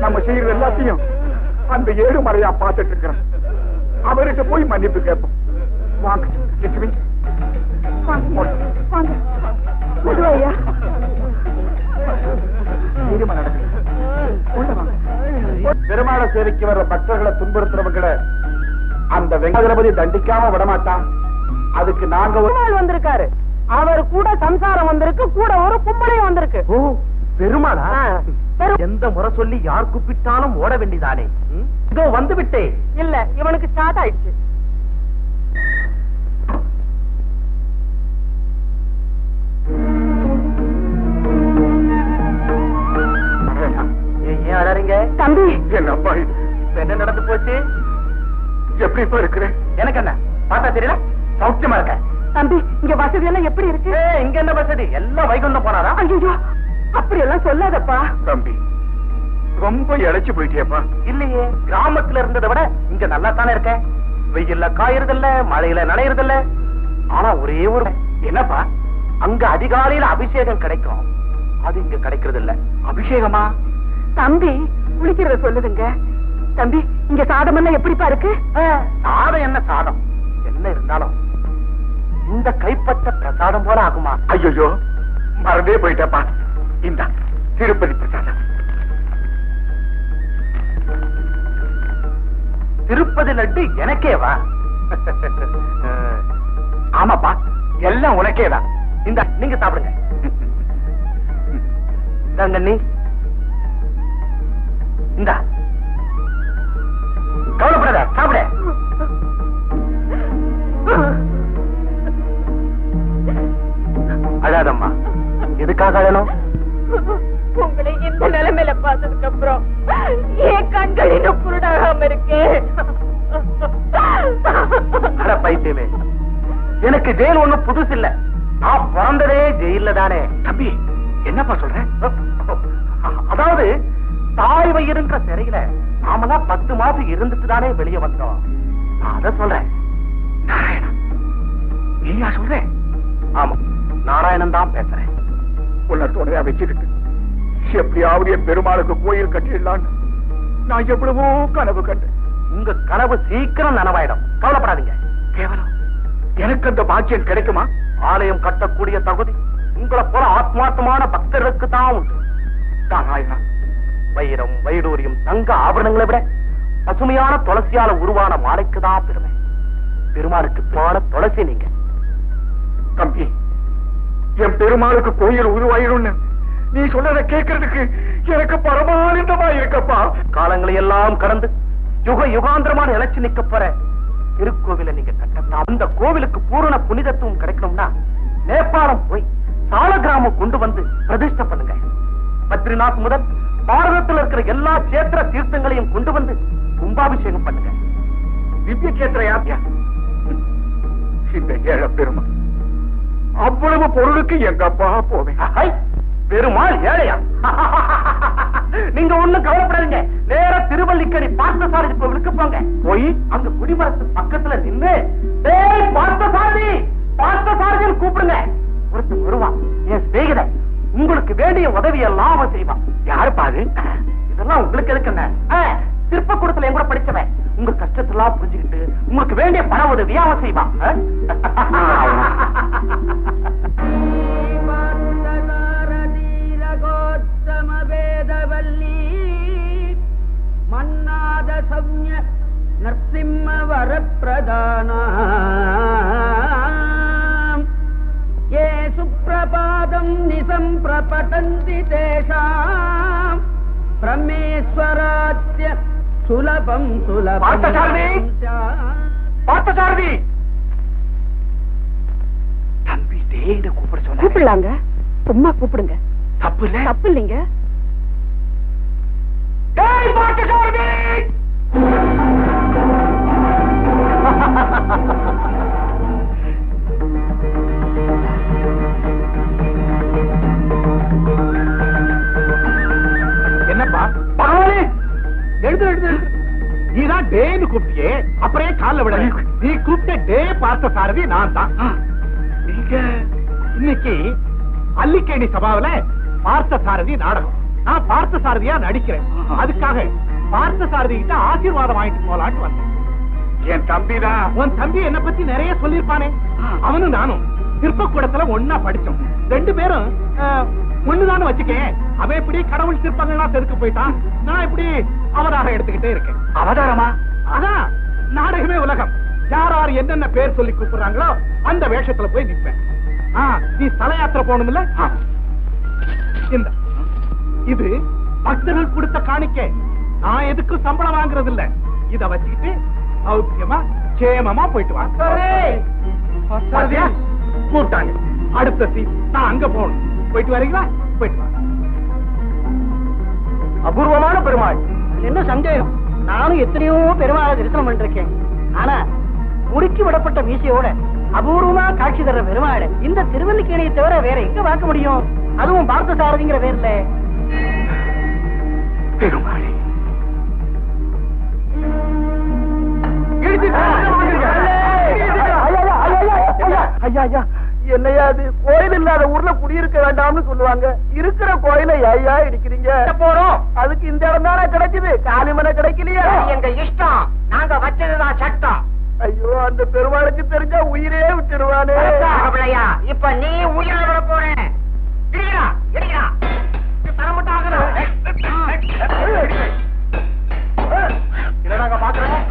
நம்ம செய்யறது எல்லாத்தையும் அந்த ஏழுமலையா பார்த்துட்டு இருக்கிறோம். அவர்கிட்ட போய் மன்னிப்பு கேட்போம். வாங்க லட்சுமி, பெருமாள சேவைக்கு வர்ற பக்தர்களை துன்புறுத்துறவங்களை அந்த வெங்கடபதி தண்டிக்காம விடமாட்டான். அதுக்கு நாங்க பெருமாள் வந்திருக்காரு. அவர் கூட சம்சாரம் வந்திருக்கு, கூட ஒரு கும்பலையும் வந்திருக்கு. பெருமாளா? எந்த முறை சொல்லி யார் கூப்பிட்டாலும் ஓட வேண்டியதானே? இதோ வந்து விட்டே. இல்ல, இவனுக்கு ஸ்டார்ட் ஆயிடுச்சு. ஏன் அழறீங்க தம்பி? என்னப்பா இது? என்ன நடந்து போச்சு? எப்படி இருக்கிறேன்? எனக்கு என்ன பார்த்தா தெரியல? சௌக்கியமா இருக்க தம்பி? இங்க வசதி எல்லாம் எப்படி இருக்கு? இங்க என்ன வசதி? எல்லாம் வைகுண்டம் போனாரா? ஐயோ, அப்படி எல்லாம் சொல்லாதப்பா. தம்பி, ரொம்ப இழைச்சு போயிட்டியப்பா. இல்லையே, கிராமத்துல இருந்ததை விட இங்க நல்லா தானே இருக்க. வெயில்ல காயறதில்ல, மழையில நனையறதில்ல. ஆனா ஒரே ஒரு என்னப்பா, அங்க அதிகாலையில அபிஷேகம் கிடைக்கும், அது இங்க கிடைக்கிறது இல்ல. அபிஷேகமா? தம்பி குளிக்கிறத சொல்லுதுங்க. தம்பி, இங்க சாதம் எல்லாம் எப்படிப்பா இருக்கு? சாதம் என்ன சாதம், என்ன இருந்தாலும் இந்த கைப்பற்ற பிரசாதம் போல ஆகுமா? ஐயோ, மறந்தே போயிட்டப்பா. இந்த திருப்பதி பிரசாதம். திருப்பதி லட்டு எனக்கேவா? ஆமாப்பா, எல்லாம் உனக்கேதான். இந்த நீங்க சாப்பிடுங்க. நீ இந்த சாப்பிட. அழாதம்மா. எதுக்காக அழணும்? உங்களை இந்த நிலைமையில பார்த்ததுக்கு அப்புறம் என் கண்கள் இன்னும் குருடாகாம இருக்கு. அட பைத்தியமே, எனக்கு ஜெயில் ஒண்ணும் புதுசு இல்ல. நான் பிறந்ததே ஜெயில தானே. தம்பி என்னப்பா சொல்றேன்? அதாவது தாய் வயிறுன்ற சிறையில நாமெல்லாம் 10 மாசம் இருந்துட்டு தானே வெளியே வந்தோம். நான் அத சொல்றேன். நாராயணா, நீயா சொல்றேன்? ஆமா, நாராயணன் தான் பேசுறேன். உன்னை துணையா வச்சுக்கிட்டு எப்படியாவது என் பெருமாளுக்கு கோயில் கட்டிடலான்னு நான் எவ்வளவோ கனவு கண்டேன். உங்க கனவு சீக்கிரம் நனவாயிடும், கவலைப்படாதீங்க. கேவலம் எனக்கு அந்த பாக்கியம் கிடைக்குமா? ஆலயம் கட்டக்கூடிய தகுதி உங்களை போல ஆத்மார்த்தமான பக்தர்களுக்கு தான் உண்டு. நாராயணா, வைரம், வைடூரியம், தங்க ஆபரணங்களை விட பசுமையான துளசியால உருவான மாலைக்கு தான் பெருமை. பெருமாளுக்கு போன துளசி நீங்க. தம்பி, என் பெருமாளுக்கு கோயில் உருவாயிரும்னு நீ சொல்றத கேட்கறதுக்கு எனக்கு பரமானந்தமா இருக்கப்பா. காலங்களை எல்லாம் கடந்து யுக யுகாந்திரமான நிலைச்சு நிக்க போற திருக்கோவில நீங்க கட்டலாம். அந்த கோவிலுக்கு பூரண புனிதத்துவம் கிடைக்கணும்னா நேபாளம் போய் சால கிராமம் கொண்டு வந்து பிரதிஷ்டை பண்ணுங்க. பத்ரிநாத் முதல் பாரதத்தில் இருக்கிற எல்லா சேத்திர தீர்த்தங்களையும் கொண்டு வந்து கும்பாபிஷேகம் பண்ணுங்க. திவ்ய கேத்திர யாத்தியா இந்த ஏழை பெருமாள் அவ்வளவு பொருளுக்கு எங்கப்பா போவேன்? பெருமாள் ஏழையா? நீங்க ஒண்ணும் கவலைப்படாதீங்க. நேர திருவல்லிக்கேணி பார்த்தசாரதி கோவிலுக்கு போங்க. போய் அங்க குடிமரத்து பக்கத்துல நின்று பார்த்தசாரதி பார்த்தசாரதின்னு கூப்பிடுங்க. ஒருத்தர் வருவான், என் சிநேகிதன். உங்களுக்கு வேண்டிய உதவி எல்லாம் அவன் செய்வான். யாரு பாரு? இதெல்லாம் உங்களுக்கு எதுக்கு? என்ன சிற்பக்கூடத்துல என் கூட படிச்சவன். உங்க கஷ்டத்தெல்லாம் புரிஞ்சுக்கிட்டு உங்களுக்கு வேண்டிய பண உதவியா அவன் செய்வான். மன்னாத சௌன்ய நரசிம்ம வரப்பிரதான ஏ சுப்ரபாதம் நிசம் பிரபடந்தி தேஷாம் பிரமேஸ்வராத்ய சுலபம் சுலபம். பார்த்தசாரதி தம்பி தேட கூப்பிட சொன்ன. கூப்பிடலாங்க, சும்மா கூப்பிடுங்க. தப்பு இல்ல? தப்பு இல்லைங்க. என்னப்பா பகவானே, எழுது எழுது எழுது. நீதான் டேன்னு கூப்பிட்டியே, அப்புறம் கால விட நீ கூப்பிட்ட டே பார்த்த சாரதி நான் தான். நீங்க இன்னைக்கு அல்லிக்கேணி சபாவில பார்த்த சாரதி நாடகம். நான் பார்த்த சாரதியா நடிக்கிறேன். அதுக்காக பார்த்த சாரதி கிட்ட ஆசீர்வாதம் வாங்கிட்டு போலான்னு வந்தேன். என் தம்பிதான். உன் தம்பி என்ன பத்தி நிறைய சொல்லிருப்பானே. அவனும் நானும் சிற்பக்கூடத்துல ஒன்னா படிச்சோம். 2 பேரும் ஒண்ணுதான்னு வச்சுக்கேன். அவன் இப்படி கடவுள் சிற்பங்கள்லாம் செதுக்கு போயிட்டான். நான் இப்படி அவதாரம் எடுத்துக்கிட்டே இருக்கேன். அவதாரமா? அதான் நாடகமே உலகம். யார் யார் என்னென்ன பேர் சொல்லி கூப்பிடுறாங்களோ அந்த வேஷத்துல போய் நிற்பேன். நீ ஸ்தல யாத்திரை போகணும்ல, இந்த இது பக்தர்கள் கொடுத்த காணிக்கை. நான் எதுக்கும் சம்பளம் வாங்குறது இல்ல. இத வச்சுக்கிட்டு சௌக்கியமா சேமமா போயிட்டு வா. கூப்பிட்டாங்க. அடுத்த சீட் நான் அங்க போகணும். போயிட்டு வரீங்களா? போயிட்டு வா. அபூர்வமான பெருமாள். என்ன சந்தேகம்? நானும் எத்தனையோ பெருமாளை தரிசனம் பண்ணிருக்கேன். ஆனா முடுக்கி விடப்பட்ட மீசையோட அபூர்வமா காட்சி தர்ற பெருமாள் இந்த திருவல்லிக்கேணியை தவிர வேற எங்க பார்க்க முடியும்? அதுவும் பார்த்த சாரதிங்கிற பேர்ல. பெருமாளே, ஐயா, என்னையா அது? கோயில் இல்லாத ஊர்ல குடியிருக்க வேண்டாம்னு சொல்லுவாங்க. இருக்கிற கோயிலை ஐயா இடிக்கிறீங்க. போறோம், அதுக்கு இந்த இடம் தானே கிடைக்குது, காலிமனை கிடைக்கலையா? எங்க இஷ்டம், நாங்க வச்சதுதான் சட்டம். ஐயோ, அந்த பெருமாளுக்கு தெரிஞ்சா உயிரே விட்டுடுவானே. பிள்ளையா, இப்ப நீ உயிரை விட போறேன். இடிக்கிறா இடிக்கிறா தரமுட்டாக நாங்க பாக்குறோம்.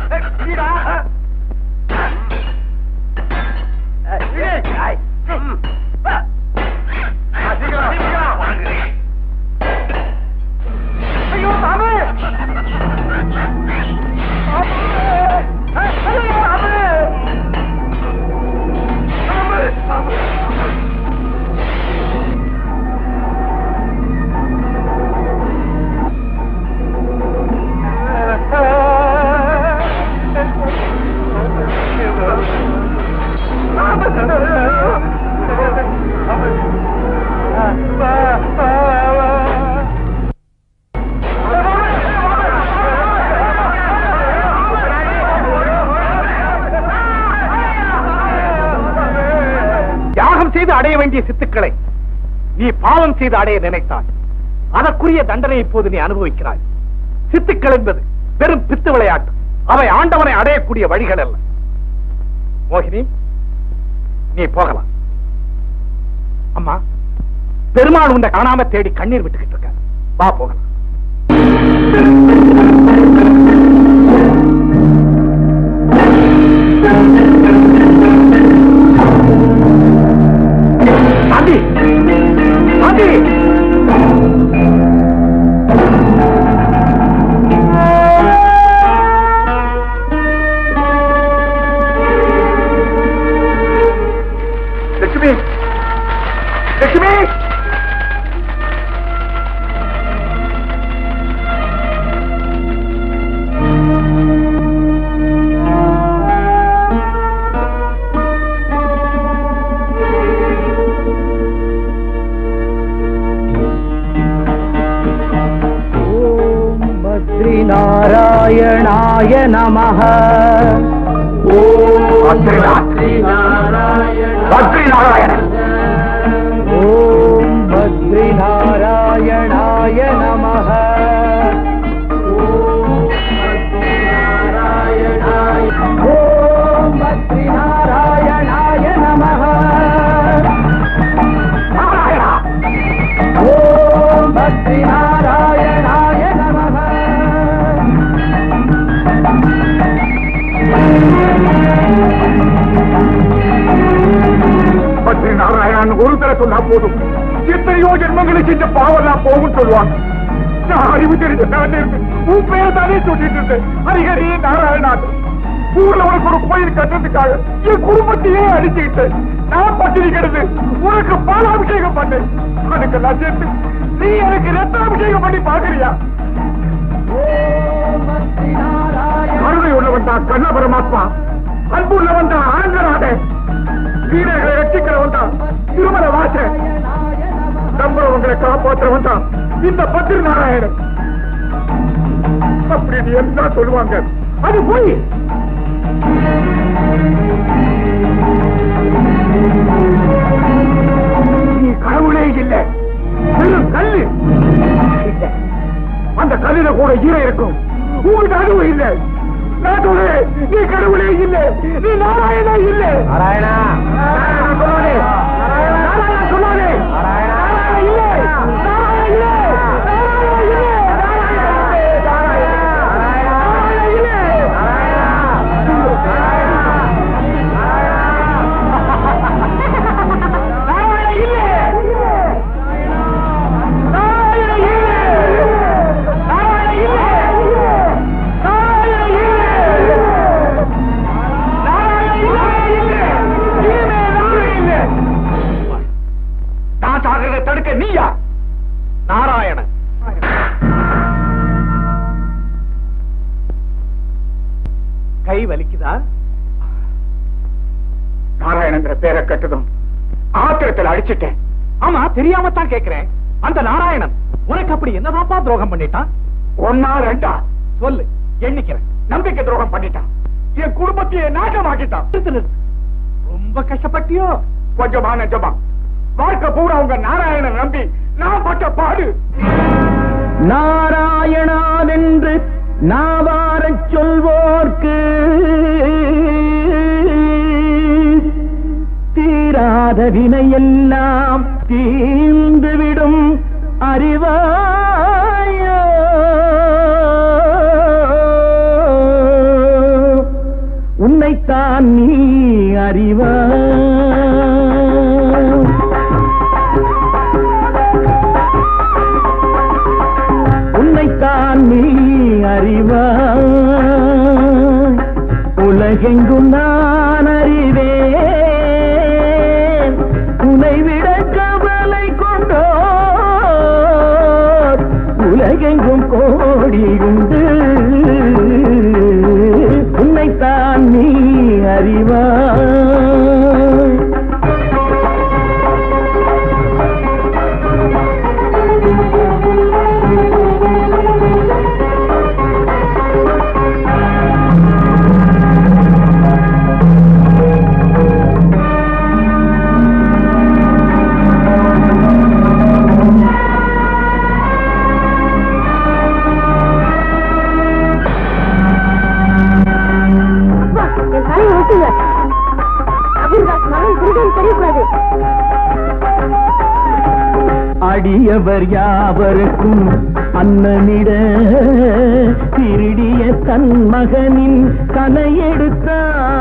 ஐயோ சாமி! அடைய வேண்டிய சித்துக்களை நீ பாவம் செய்து அடைய நினைத்தாய். அதற்குரிய தண்டனை இப்போது நீ அனுபவிக்கிறாய். சித்துக்கள் என்பது வெறும் பித்து விளையாட்டு. அவை ஆண்டவனை அடையக்கூடிய வழிகள் அல்ல. மோகினி, நீ போகலாம். அம்மா, பெருமாள் உன்னை காணாம தேடி கண்ணீர் விட்டுக்கிட்டு இருக்க. வா போகலாம். சாந்தி, சாந்தி, லட்சுமி, லட்சுமி, நாராயணாய நமஹ. ஓம் பத்ரி நாராயணன். ஓம் பத்ரி நாராயணாய நமஹ. ஓம் பத்ரி நாராயணாய நமஹ. ஓம் பத்ரி நாராயணாய நமஹ. பத்ரி நாராயணன் ஒரு தர சொன்னா போதும், எத்தனையோ ஜென்மங்களுக்கு இந்த பாவெல்லாம் போகும் சொல்லுவாங்க. நான் அறிவு தெரிஞ்ச நான் உன் பேர் தானே சொல்லிட்டு இருந்தேன். ஹரிஹரி நாராயணன். ஊர்ல உனக்கு ஒரு கோயில் கட்டுறதுக்காக என் குடும்பத்தையே அடிச்சுக்கிட்டு நான் பட்டினி கிடந்து உனக்கு பாலாபிஷேகம் பண்ணேன். அதுக்கெல்லாம் சேர்த்து நீ எனக்கு ரத்தாபிஷேகம் பண்ணி பாக்குறியா? கருணை உள்ளவன் தான் கண்ண பரமாத்மா, அன்பு உள்ளவன் தான் ஆனந்தராக, வீரர்களை ரட்சிக்கிறவன் தான் திருமண வாச, நம்புறவங்களை காப்பாற்றுறவன் தான் இந்த பத்ரி நாராயணன். அப்படின்னு எல்லாம் சொல்லுவாங்க. அது போய் நீ கடவுளே இல்லை, வெறும் கல்லு. அந்த கல்லுல கூட ஈர இருக்கும். உங்களுக்கு அதுவும் இல்லை. நான் சொல்றேன், நீ கடவுளே இல்லை, நீ நாராயணா இல்லை. நாராயணா சொல்லாதே, நாராயணா சொல்லாதே, நாராயணா இல்லை, நாராயணா இல்லை, நாராயணா இல்லை, நாராயணா இல்லை, தடுக்க நீயா? நாராயணன். கை வலிக்குதா? நாராயணங்கிற பேரை கட்டதும் ஆத்திரத்தில் அடிச்சிட்டேன். ஆமா, தெரியாம தான் கேக்குறேன். அந்த நாராயணன் உனக்கு அப்படி என்னதாப்பா துரோகம் பண்ணிட்டான்? ஒன்னா ரெண்டா சொல்லு, எண்ணிக்கிறேன். நம்பிக்கை துரோகம் பண்ணிட்டான். என் குடும்பத்தையே நாசமாக்கிட்டான். ரொம்ப கஷ்டப்பட்டியோ? கொஞ்சமா நெஞ்சமா வாழ்க்கை பூரா உங்க நாராயணன் நம்பி நான் பட்ட பாடு. நாராயணாவென்று நாவாரச் சொல்வோர்க்கு தீராத வினையெல்லாம் தீர்ந்துவிடும் அறிவாயோ. உன்னைத்தான் நீ அறிவாய். உன்னைத்தான் நீ அறிவாய். உலகெங்கும் நான் அறிவேன், உன்னை விட கவலை கொண்டோர் உலகெங்கும் கோடி உண்டு. உன்னைத்தான் நீ அறிவாய். அடியவர் யாவருக்கும் அன்னமிட திருடிய தன் மகனின் தலையெடுத்தான்.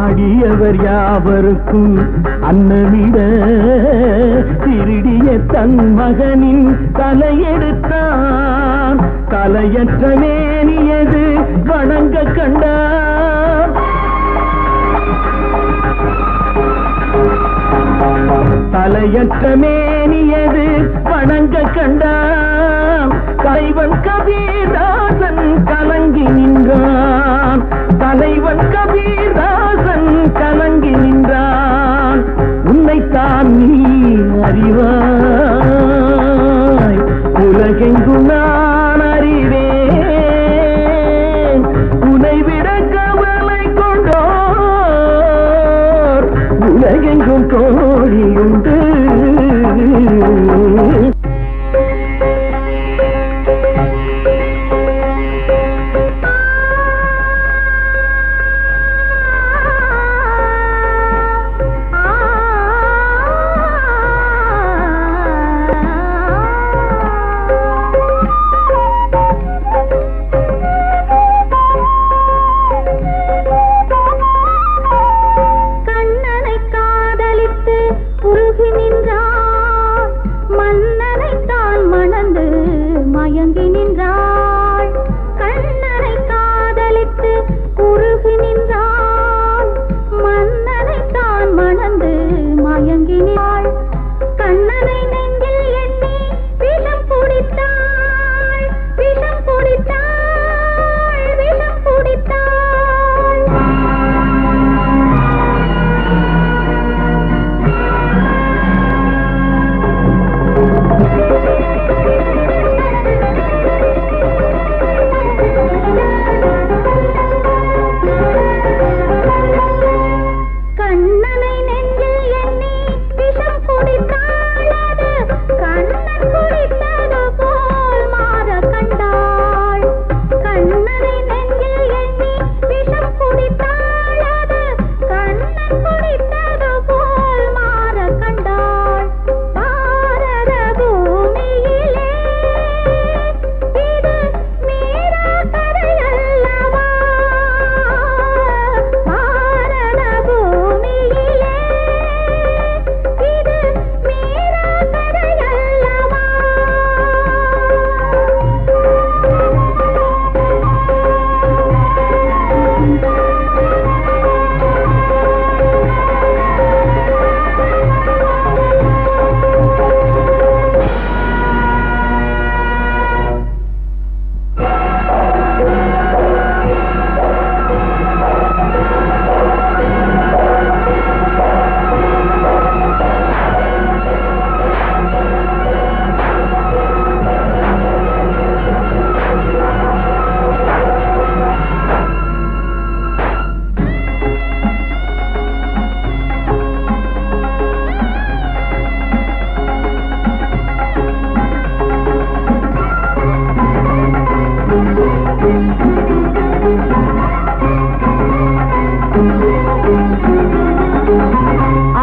அடியவர் யாவருக்கும் அன்னமிட திருடிய தன் மகனின் தலையெடுத்தான். தலையற்ற மேனியது வணங்க கண்டான். தலையற்ற மேனியது வணங்க கண்டான். தலைவன் கபீர்தாசன் கலங்கி நின்றான். தலைவன் கபீர்தாசன் கலங்கி நின்றான். உன்னைத்தான் நீ அறிவாய், உலகெங்கும் நான் அறிவேன். உன்னை விட கவலை கொண்டோர் உலகெங்கும் கோடியுண்டு.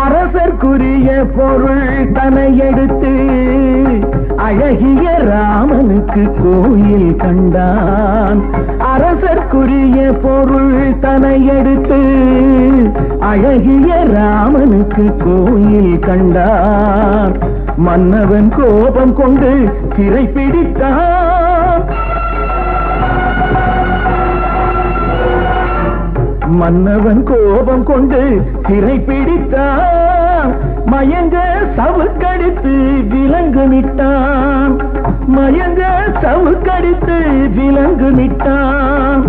அரசர்க்குரிய பொருள் தனை எடுத்து அழகிய ராமனுக்கு கோயில் கண்டான். அரசர்க்குரிய பொருள் தனை எடுத்து அழகிய ராமனுக்கு கோயில் கண்டான். மன்னவன் கோபம் கொண்டு சிறை பிடித்தான். மன்னவன் கோபம் கொண்டு சிறை பிடித்தான். மயங்க சவுக்கடித்து விலங்கு நிட்டான். மயங்க சவுக்கடித்து விலங்கு நிட்டான்.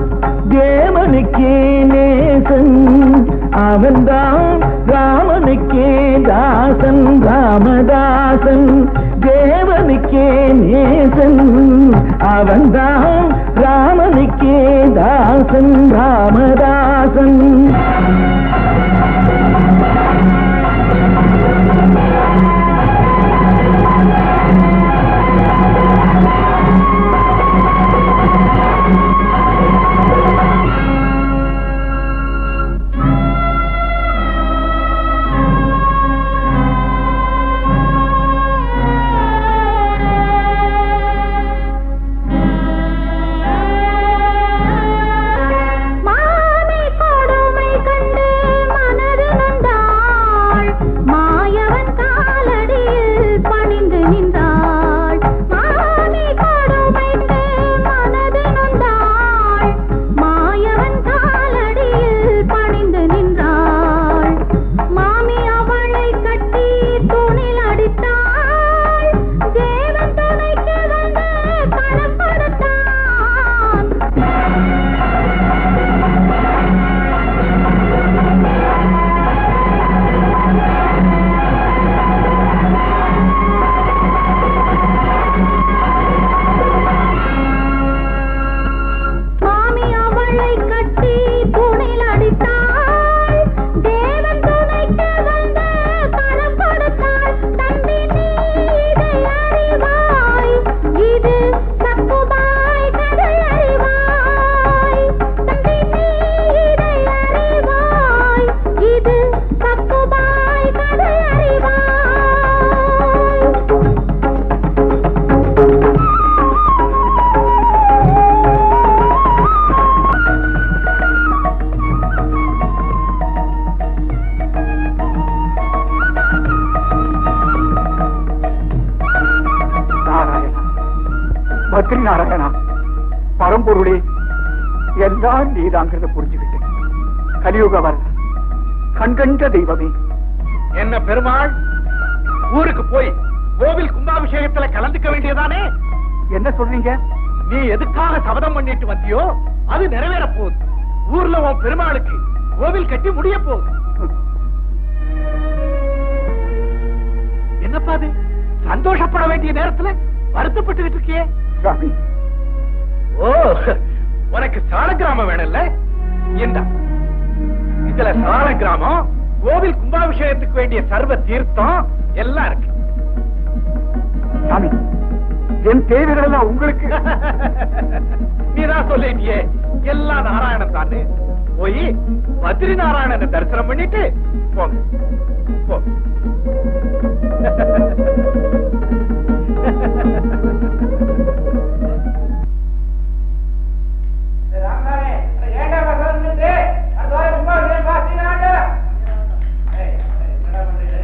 தேவனுக்கே நேசன் அவன்தான், ராமனுக்கே தாசன் ராமதாசன். தேவனுக்கே நேசன் அவன்தான், ராமனுக்கே தாசன் ராமதாசன். எல்லாம் நீதாங்கிறத புரிஞ்சுக்கிட்டேன். கலியுக வர கண்கண்ட தெய்வமே. என்ன பெருமாள், ஊருக்கு போய் கோவில் கும்பாபிஷேகத்துல கலந்துக்க வேண்டியதானே? என்ன சொல்றீங்க? நீ எதுக்காக சபதம் பண்ணிட்டு வந்தியோ அது நிறைவேற போகுது. ஊர்ல உன் பெருமாளுக்கு கோவில் கட்டி முடிய போகுது. என்னப்பா அது, சந்தோஷப்பட வேண்டிய நேரத்துல வருத்தப்பட்டுக்கிட்டு இருக்கியே? சாமி, ஓ, உனக்கு சால கிராமம் வேணும்ல? இந்த இதுல சால கிராமம், கோவில் கும்பாபிஷேகத்துக்கு வேண்டிய சர்வ தீர்த்தம் எல்லாம் இருக்கு. சாமி, என் தேவைகள் எல்லாம் உங்களுக்கு. நீதான் சொல்லிட்டியே எல்லாம் நாராயணன் தானே. போய் பத்ரி நாராயணனை தரிசனம் பண்ணிட்டு போங்க. போ.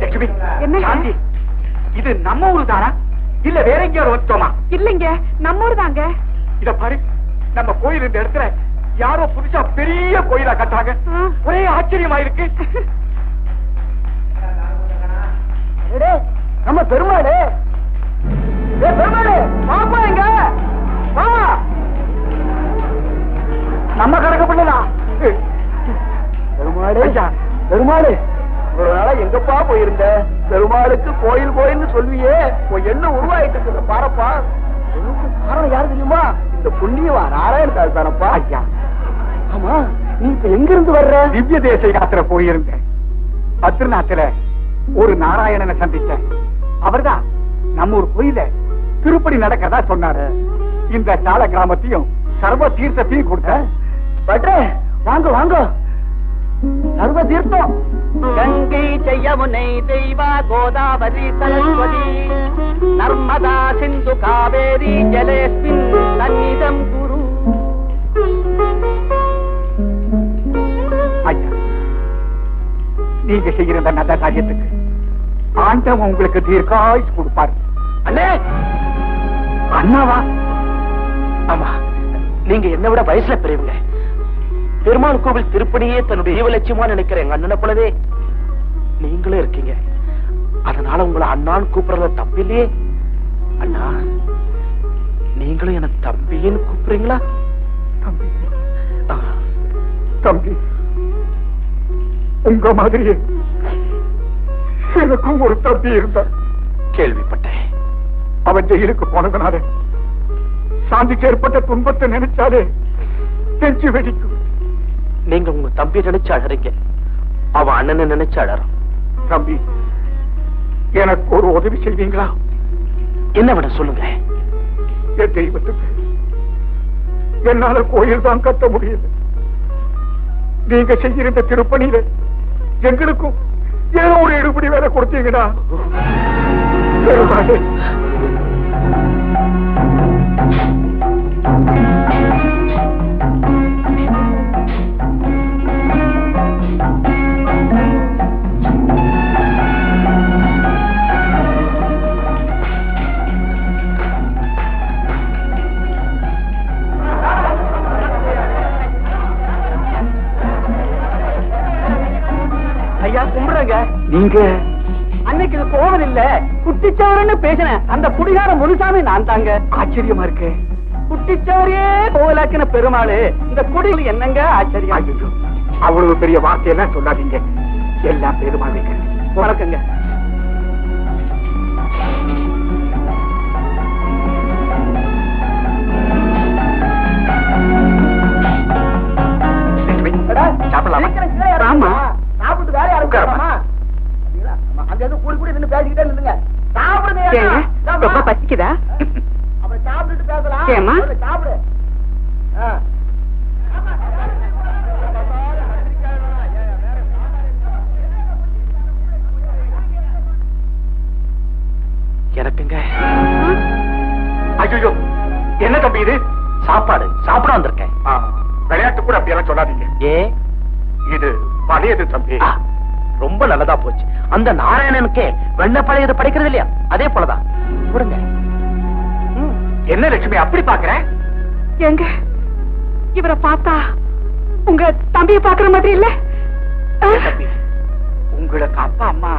லட்சுமி, சாந்தி, இது நம்ம ஊரு தானா இல்ல வேற எங்கேயாவது வச்சோமா? இல்லைங்க, நம்ம ஊர் தாங்க. இத பாரு, நம்ம கோயில் இந்த இடத்துல யாரோ புதுசா பெரிய கோயிலா கட்டாங்க. ஒரே ஆச்சரியமா இருக்கு. நம்ம பெருமாளே, பெருமாளே பாப்பா, எங்க பாப்பா, நம்ம கணக்கு பண்ணலாம். பெருமாளே, பெருமாளே, ஒரு நாளா எங்கப்பா போயிருந்த? பெருமாளுக்கு கோயில் கோயில்னு சொல்வியே, என்ன உருவாயிட்டு இருக்கு பாரப்பா. காரணம் யாரு தெரியுமா? இந்த புண்ணியவா நாராயண தாஸ் தானப்பா. ஐயா, ஆமா, நீ இப்ப எங்க இருந்து வர்ற? திவ்ய தேச யாத்திரை போயிருந்தேன். பத்ரிநாத்துல ஒரு நாராயணனை சந்திச்சேன். அவர்தான் நம்ம ஒரு கோயில திருப்படி நடக்கிறதா சொன்னாரு. இந்த சால கிராமத்தையும் சர்வ தீர்த்தத்தையும் கொடுத்த. பட்ரே, வாங்க வாங்க, சர்வ தீர்த்தம். கங்கை செய்யமுனை தெய்வா கோதாவரி சரஸ்வதி நர்மதா சிந்து காவேரி ஜலேஸ்மின் சந்நிதம் குரு. ஐயா, நீங்க செய்கிற இந்த நல்ல காரியத்துக்கு ஆண்டவன் உங்களுக்கு தீர்க்காயுசு கொடுப்பாரு. அண்ணே, அண்ணாவா? ஆமா, நீங்க என்ன விட வயசுல பெரியவங்க. பெருமாள் கோவில் திருப்பணியே தன்னுடைய ஜீவலட்சியமா நினைக்கிற எங்க அண்ணனை போலவே நீங்களும் இருக்கீங்க. அதனால உங்களை அண்ணான்னு கூப்பிடுறத தப்பில்லையே. அண்ணா, நீங்களும் என்ன தம்பின்னு கூப்பிடுறீங்களா? தம்பி, தம்பி, உங்க மாதிரியே எனக்கும் ஒரு தம்பி இருந்தார். கேள்விப்பட்டேன். அவன் ஜெயிலுக்கு போனதுனால சாந்திக்கு ஏற்பட்ட துன்பத்தை நினைச்சாலே நெஞ்சு வெடிக்கும். நீங்க உங்க தம்பியை நினைச்சு அழறீங்க, அவன் அண்ணனை நினைச்சு அழறான். தம்பி, எனக்கு ஒரு உதவி செய்வீங்களா? என்ன விட சொல்லுங்க. என் தெய்வத்துக்கு என்னால கோயில் தான் கட்ட முடியல. நீங்க செய்கிற திருப்பணியில எங்களுக்கும் ஏதோ ஒரு எடுபடி வேலை கொடுத்தீங்கன்னா பெருமாளே. ஐயா கும்பிடுங்க. நீங்க அன்னைக்கு இது கோவில் இல்ல, குட்டிச்சவரன்னு பேசினேன். அந்த குடிகார முனுசாமி நான் தாங்க. ஆச்சரியமா இருக்கு. குட்டிச்சவரையே கோவிலாக்கின பெருமாளு இந்த குடியில் என்னங்க ஆச்சரியம்? ஐயோ, அவ்வளவு பெரிய வார்த்தையெல்லாம் சொல்லாதீங்க. எல்லாம் பெருமாளுங்க. வணக்கங்க. ஆமா, சாப்பிட்டு வேலையா இருக்காமா? அங்க எதுவும் கூடி கூடி நின்று பேசிக்கிட்டே நின்னுங்க. சாப்பிடுங்க. ரொம்ப பசிக்குதா? அப்புறம் சாப்பிட்டுட்டு பேசலாம். ஏம்மா? சாப்பிடு. எனக்குங்க. ஐயோ, என்ன தம்பி இது? சாப்பாடு சாப்பிட வந்திருக்கேன். விளையாட்டு கூட அப்படியெல்லாம் சொல்லாதீங்க. ஏ, இது பழையது தம்பி. ரொம்ப நல்லதா போச்சு. அந்த நாராயணனுக்கே வெண்ண பழையது படிக்கிறது இல்லையா, அதே போலதான் கொடுங்க. என்ன லட்சுமி அப்படி பாக்குற? எங்க இவரை பார்த்தா உங்க தம்பியை பாக்குற மாதிரி இல்ல? உங்களுக்கு அப்பா அம்மா?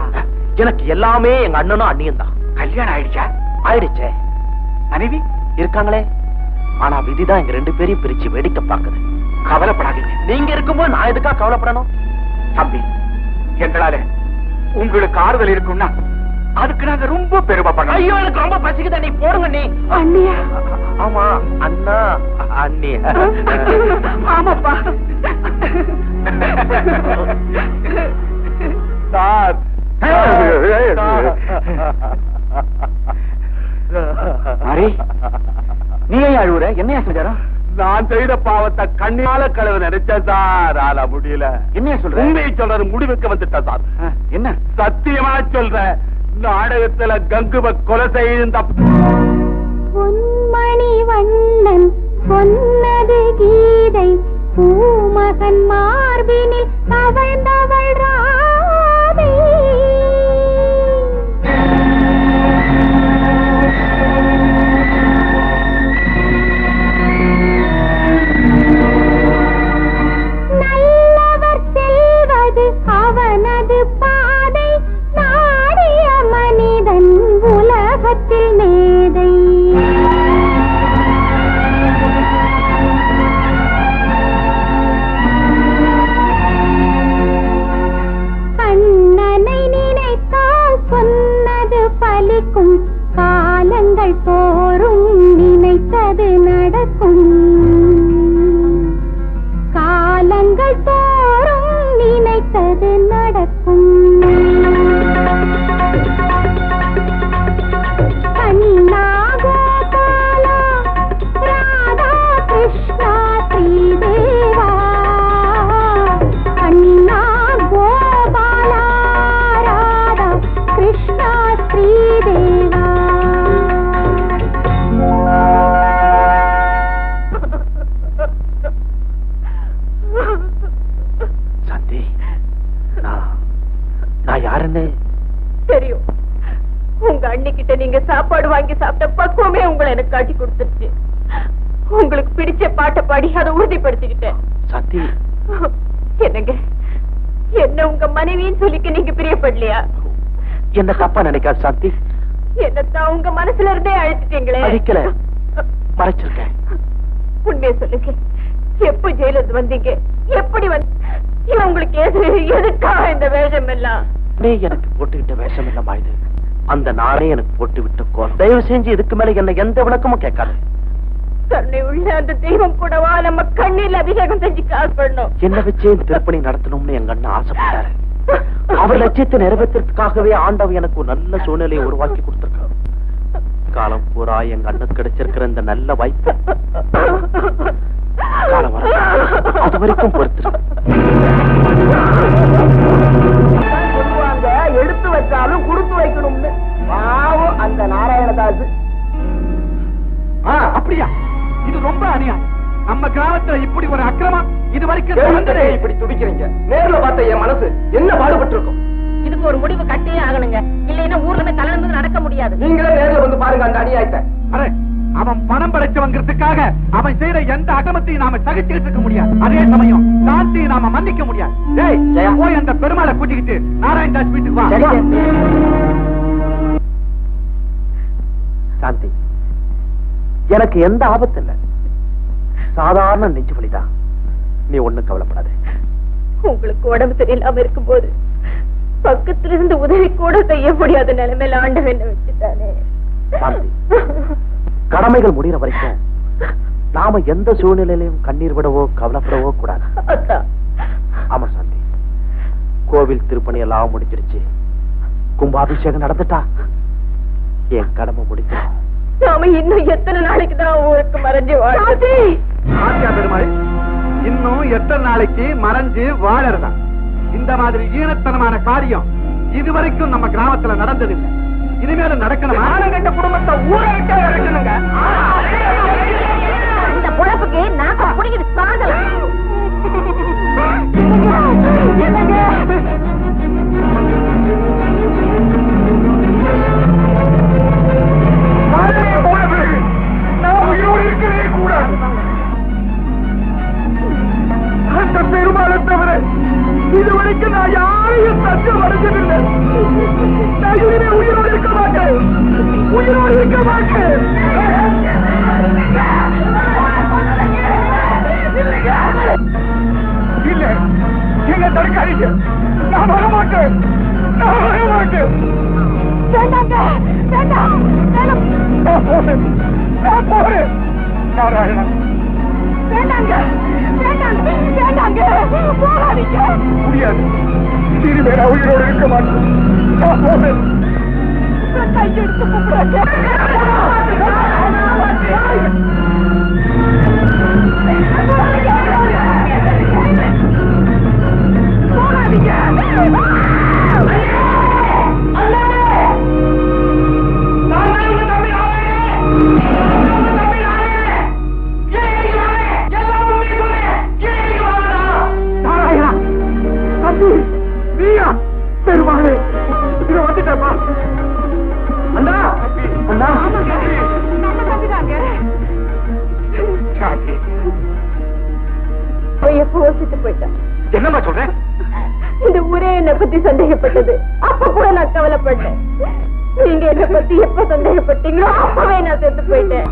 எனக்கு எல்லாமே எங்க அண்ணனும் அண்ணியும் தான். கல்யாணம் ஆயிடுச்சா? ஆயிடுச்சே. மனைவி இருக்காங்களே. ஆனா விதிதான் எங்க 2 பேரையும் பிரிச்சு வேடிக்கை பார்க்குது. கவலைப்படாதீங்க. நீங்க இருக்கும்போது நான் எதுக்கா கவலைப்படணும்? தம்பி, எங்களால உங்களுக்கு ஆறுதல் இருக்கும்னா அதுக்கு நாங்க ரொம்ப பெருமைப்படுறோம். ஐயோ, எனக்கு ரொம்ப பசிக்குதா, நீ போடுங்க. நீ அண்ணியா? ஆமா, அண்ணா அண்ணி. ஆமாப்பா. சார், மாரி, நீ ஏன் அழுவுற? என்னையா செஞ்சாரா? நான் செய்த பாவத்தை கண்ணால கழுவ நினைச்சேன் சார். ஆள முடியல. என்னையா சொல்ற? உண்மையை சொல்றது முடிவுக்கு வந்துட்டேன் சார். என்ன? சத்தியமா சொல்றேன், நாடகத்துல கங்குவ கொலை செய்த பொன்மணி வண்ணன் சொன்னது கீதை, பூமகன் மார்பினில் தவழ்ந்தவள் ராதை. நல்லவர் செல்வது அவனது பாதை, நாடிய மனிதன் உலகத்தில் மேதை. கண்ணனை நினைத்தால் சொன்னது பலிக்கும், காலங்கள் போரும் நினைத்தது நடக்கும். காலங்கள் தோறும் நினைத்தது நடக்கும். கண்ணா கோபாலா, ராதா கிருஷ்ணா ஸ்ரீதேவா. கண்ணா கோபாலா, ராதா கிருஷ்ணா ஸ்ரீதேவா. சாந்தி, நான் யாருன்னு தெரியும். உங்க அண்ணிக்கிட்ட நீங்க சாப்பாடு வாங்கி சாப்பிட்ட பக்குவமே உங்களை எனக்கு காட்டி கொடுத்துருச்சு. உங்களுக்கு பிடிச்ச பாட்டை பாடி அதை உறுதிப்படுத்திக்கிட்டேன். சாந்தி, என்னங்க, என்ன உங்க மனைவின்னு சொல்லிக்க நீங்க பிரியப்படலையா? என்ன தப்பா நினைக்காது சாந்தி. என்னத்தான் உங்க மனசுல இருந்தே அழைச்சிட்டீங்களே. அழிக்கல, மறைச்சிருக்கேன். உண்மையை சொல்லுங்க, எப்ப ஜெயில இருந்து வந்தீங்க? எப்படி இல்ல உங்களுக்கு எதுக்காக இந்த வேஷம் எல்லாம்? நீ எனக்கு போட்டுக்கிட்ட வேஷம் இல்லமா இது? அந்த நானே எனக்கு போட்டு விட்டுக்கோ. தயவு செஞ்சு இதுக்கு மேல என்ன எந்த விளக்கமும் கேட்காது. கருணை உள்ள அந்த தெய்வம் கூடவா நம்ம கண்ணில் அபிஷேகம் செஞ்சு கால் பண்ணணும்? என்ன வச்சே இந்த திருப்பணி நடத்தணும்னு எங்க அண்ணன் ஆசைப்பட்டாரு. அவர் லட்சியத்தை நிறைவேற்றத்துக்காகவே ஆண்டவன் எனக்கு ஒரு நல்ல சூழ்நிலையை உருவாக்கி கொடுத்திருக்காரு. காலம் பூரா எங்க அண்ணன் கிடைச்சிருக்கிற இந்த நல்ல வாய்ப்பு காலம் வர அது வரைக்கும் பொறுத்து சொல்லுவாங்க, எடுத்து வச்சாலும் கொடுத்து வைக்கணும்னு. பாவம் அந்த நாராயணதாஸ். அப்படியா? இது ரொம்ப அநியாயம். நம்ம கிராமத்துல இப்படி ஒரு அக்கிரமம் இது வரைக்கும் இப்படி துடிக்கிறீங்க. நேர்ல பார்த்த என் மனசு என்ன பாடுபட்டு இருக்கும். இதுக்கு ஒரு முடிவு கட்டியே ஆகணுங்க. இல்லைன்னா ஊர்ல போய் தலைநந்து நடக்க முடியாது. நீங்களே நேர்ல வந்து பாருங்க அந்த அநியாயத்தை. அரே, அவன் பணம் படைச்சவங்கிறதுக்காக அவன் செய்யற எந்த அகமத்தையும் நாம சகிச்சுக்கிட்டு இருக்க முடியாது. அதே சமயம் சாந்தியை நாம மன்னிக்க முடியாது. டேய், போய் அந்த பெருமாளை கூட்டிக்கிட்டு நாராயணதாஸ் வீட்டுக்கு வா. சாந்தி, எனக்கு எந்த ஆபத்து இல்ல. சாதாரண நெஞ்சு வலிதான். நீ ஒண்ணும் கவலைப்படாத. உங்களுக்கு உடம்பு சரியில்லாம இருக்கும் போது பக்கத்துல இருந்து உதவி கூட செய்ய முடியாத நிலைமையில ஆண்டவன் என்ன வச்சுட்டானே. சாந்தி, கடமைகள் முடிகிற வரைக்கும் நாம எந்த சூழ்நிலையிலும் கண்ணீர் விடவோ கவலைப்படவோ கூடாது. ஆமா சாந்தி, கோவில் திருப்பணி எல்லாம் முடிஞ்சிருச்சு. கும்பாபிஷேகம் நடந்துட்டா என் கடமை முடிஞ்சிடும். நாம இன்னும் எத்தனை நாளைக்கு தான் ஊருக்கு மறைஞ்சு வாழ்றது? பெருமாள், இன்னும் எத்தனை நாளைக்கு மறைஞ்சு வாழறதா? இந்த மாதிரி ஈனத்தனமான காரியம் இதுவரைக்கும் நம்ம கிராமத்துல நடந்ததில்லை. இனிமேல நடக்கணும். கட்ட குடும்பத்தை ஊரை விட்டு இறக்கணுங்க. இந்த பொழப்புக்கு நாங்க புடிக்கிட்டு சாகலாம். நான் உயிரோடு இருக்கவே கூடாது. என் தஞ்சம் அடைஞ்சதில்லை. நான் இனிமே உயிரோடு இருக்க மாட்டேன். உயிரோடு இருக்க மாட்டேன். இல்ல, என்ன தடுக்காதீங்க. நான் வர மாட்டேன். நான் வர மாட்டேன். வேண்டாங்க, வேண்டாம், வேண்டாம். நான் போறேன். நான் போறேன். நாராயணா, வேண்டாங்க, வேண்டாங்க, வேண்டாங்க, போகாதீங்க. முடியாது. இனிமே நான் உயிரோடு இருக்க மாட்டேன். நான் போறேன். கையெடுத்து கூப்பிடுறாங்க. நீயா பெருமாளே, இங்க வந்துட்டப்பா. அண்ணா அண்ணா சாந்தி, எப்போ வசிட்டு போயிட்டேன். என்னம்மா சொல்றேன்? இந்த ஊரே என்னை பத்தி சந்தேகப்பட்டது. அப்ப கூட நான் கவலைப்பட்டேன். நீங்க என்னை பத்தி எப்ப சந்தேகப்பட்டீங்களோ அப்பவே நான் செத்து போயிட்டேன்.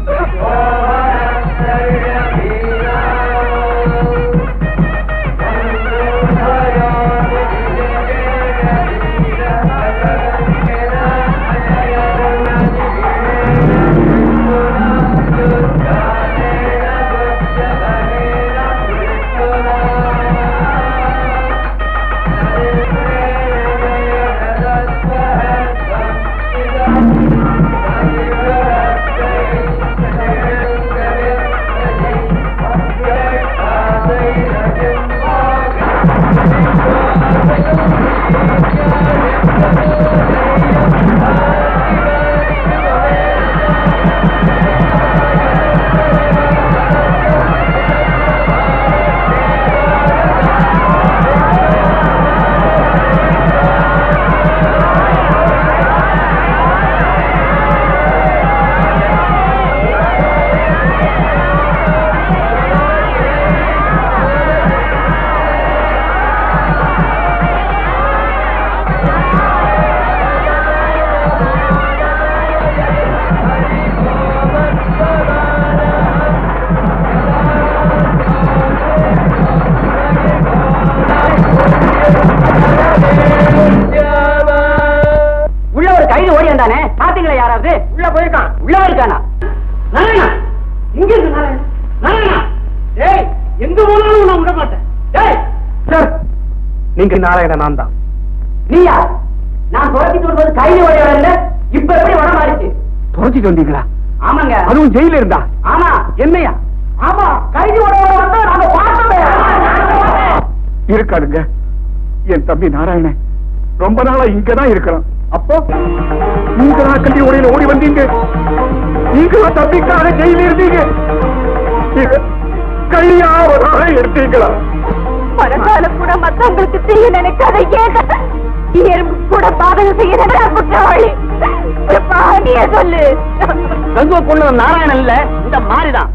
நீங்க நாராயண நான் தான். நீயா? நான் துரத்திட்டு வருவது கைது வரையோட இல்ல, இப்ப எப்படி வர மாறிச்சு? துரத்திட்டு வந்தீங்களா? ஆமாங்க. அதுவும் ஜெயில இருந்தா? ஆமா. என்னையா? ஆமா, கைது வரையோட வந்தா நாங்க பார்த்தோமே. இருக்காதுங்க. என் தம்பி நாராயணன் ரொம்ப நாளா இங்கதான் இருக்கிறான். அப்போ நீங்க தான் கல்வி உடையில ஓடி வந்தீங்க. நீங்க தம்பிக்காக ஜெயில இருந்தீங்க. கையாவதாக எடுத்தீங்களா? மனசால கூட மத்தவங்களுக்கு செய்ய நினைக்காத எறும்பு கூட பாதகம் செய்ய நினைக்கிற குற்றவாளி. நீ சொல்லு. கங்குவ கொண்டு நாராயணன் இல்ல, இந்த மாறிதான்.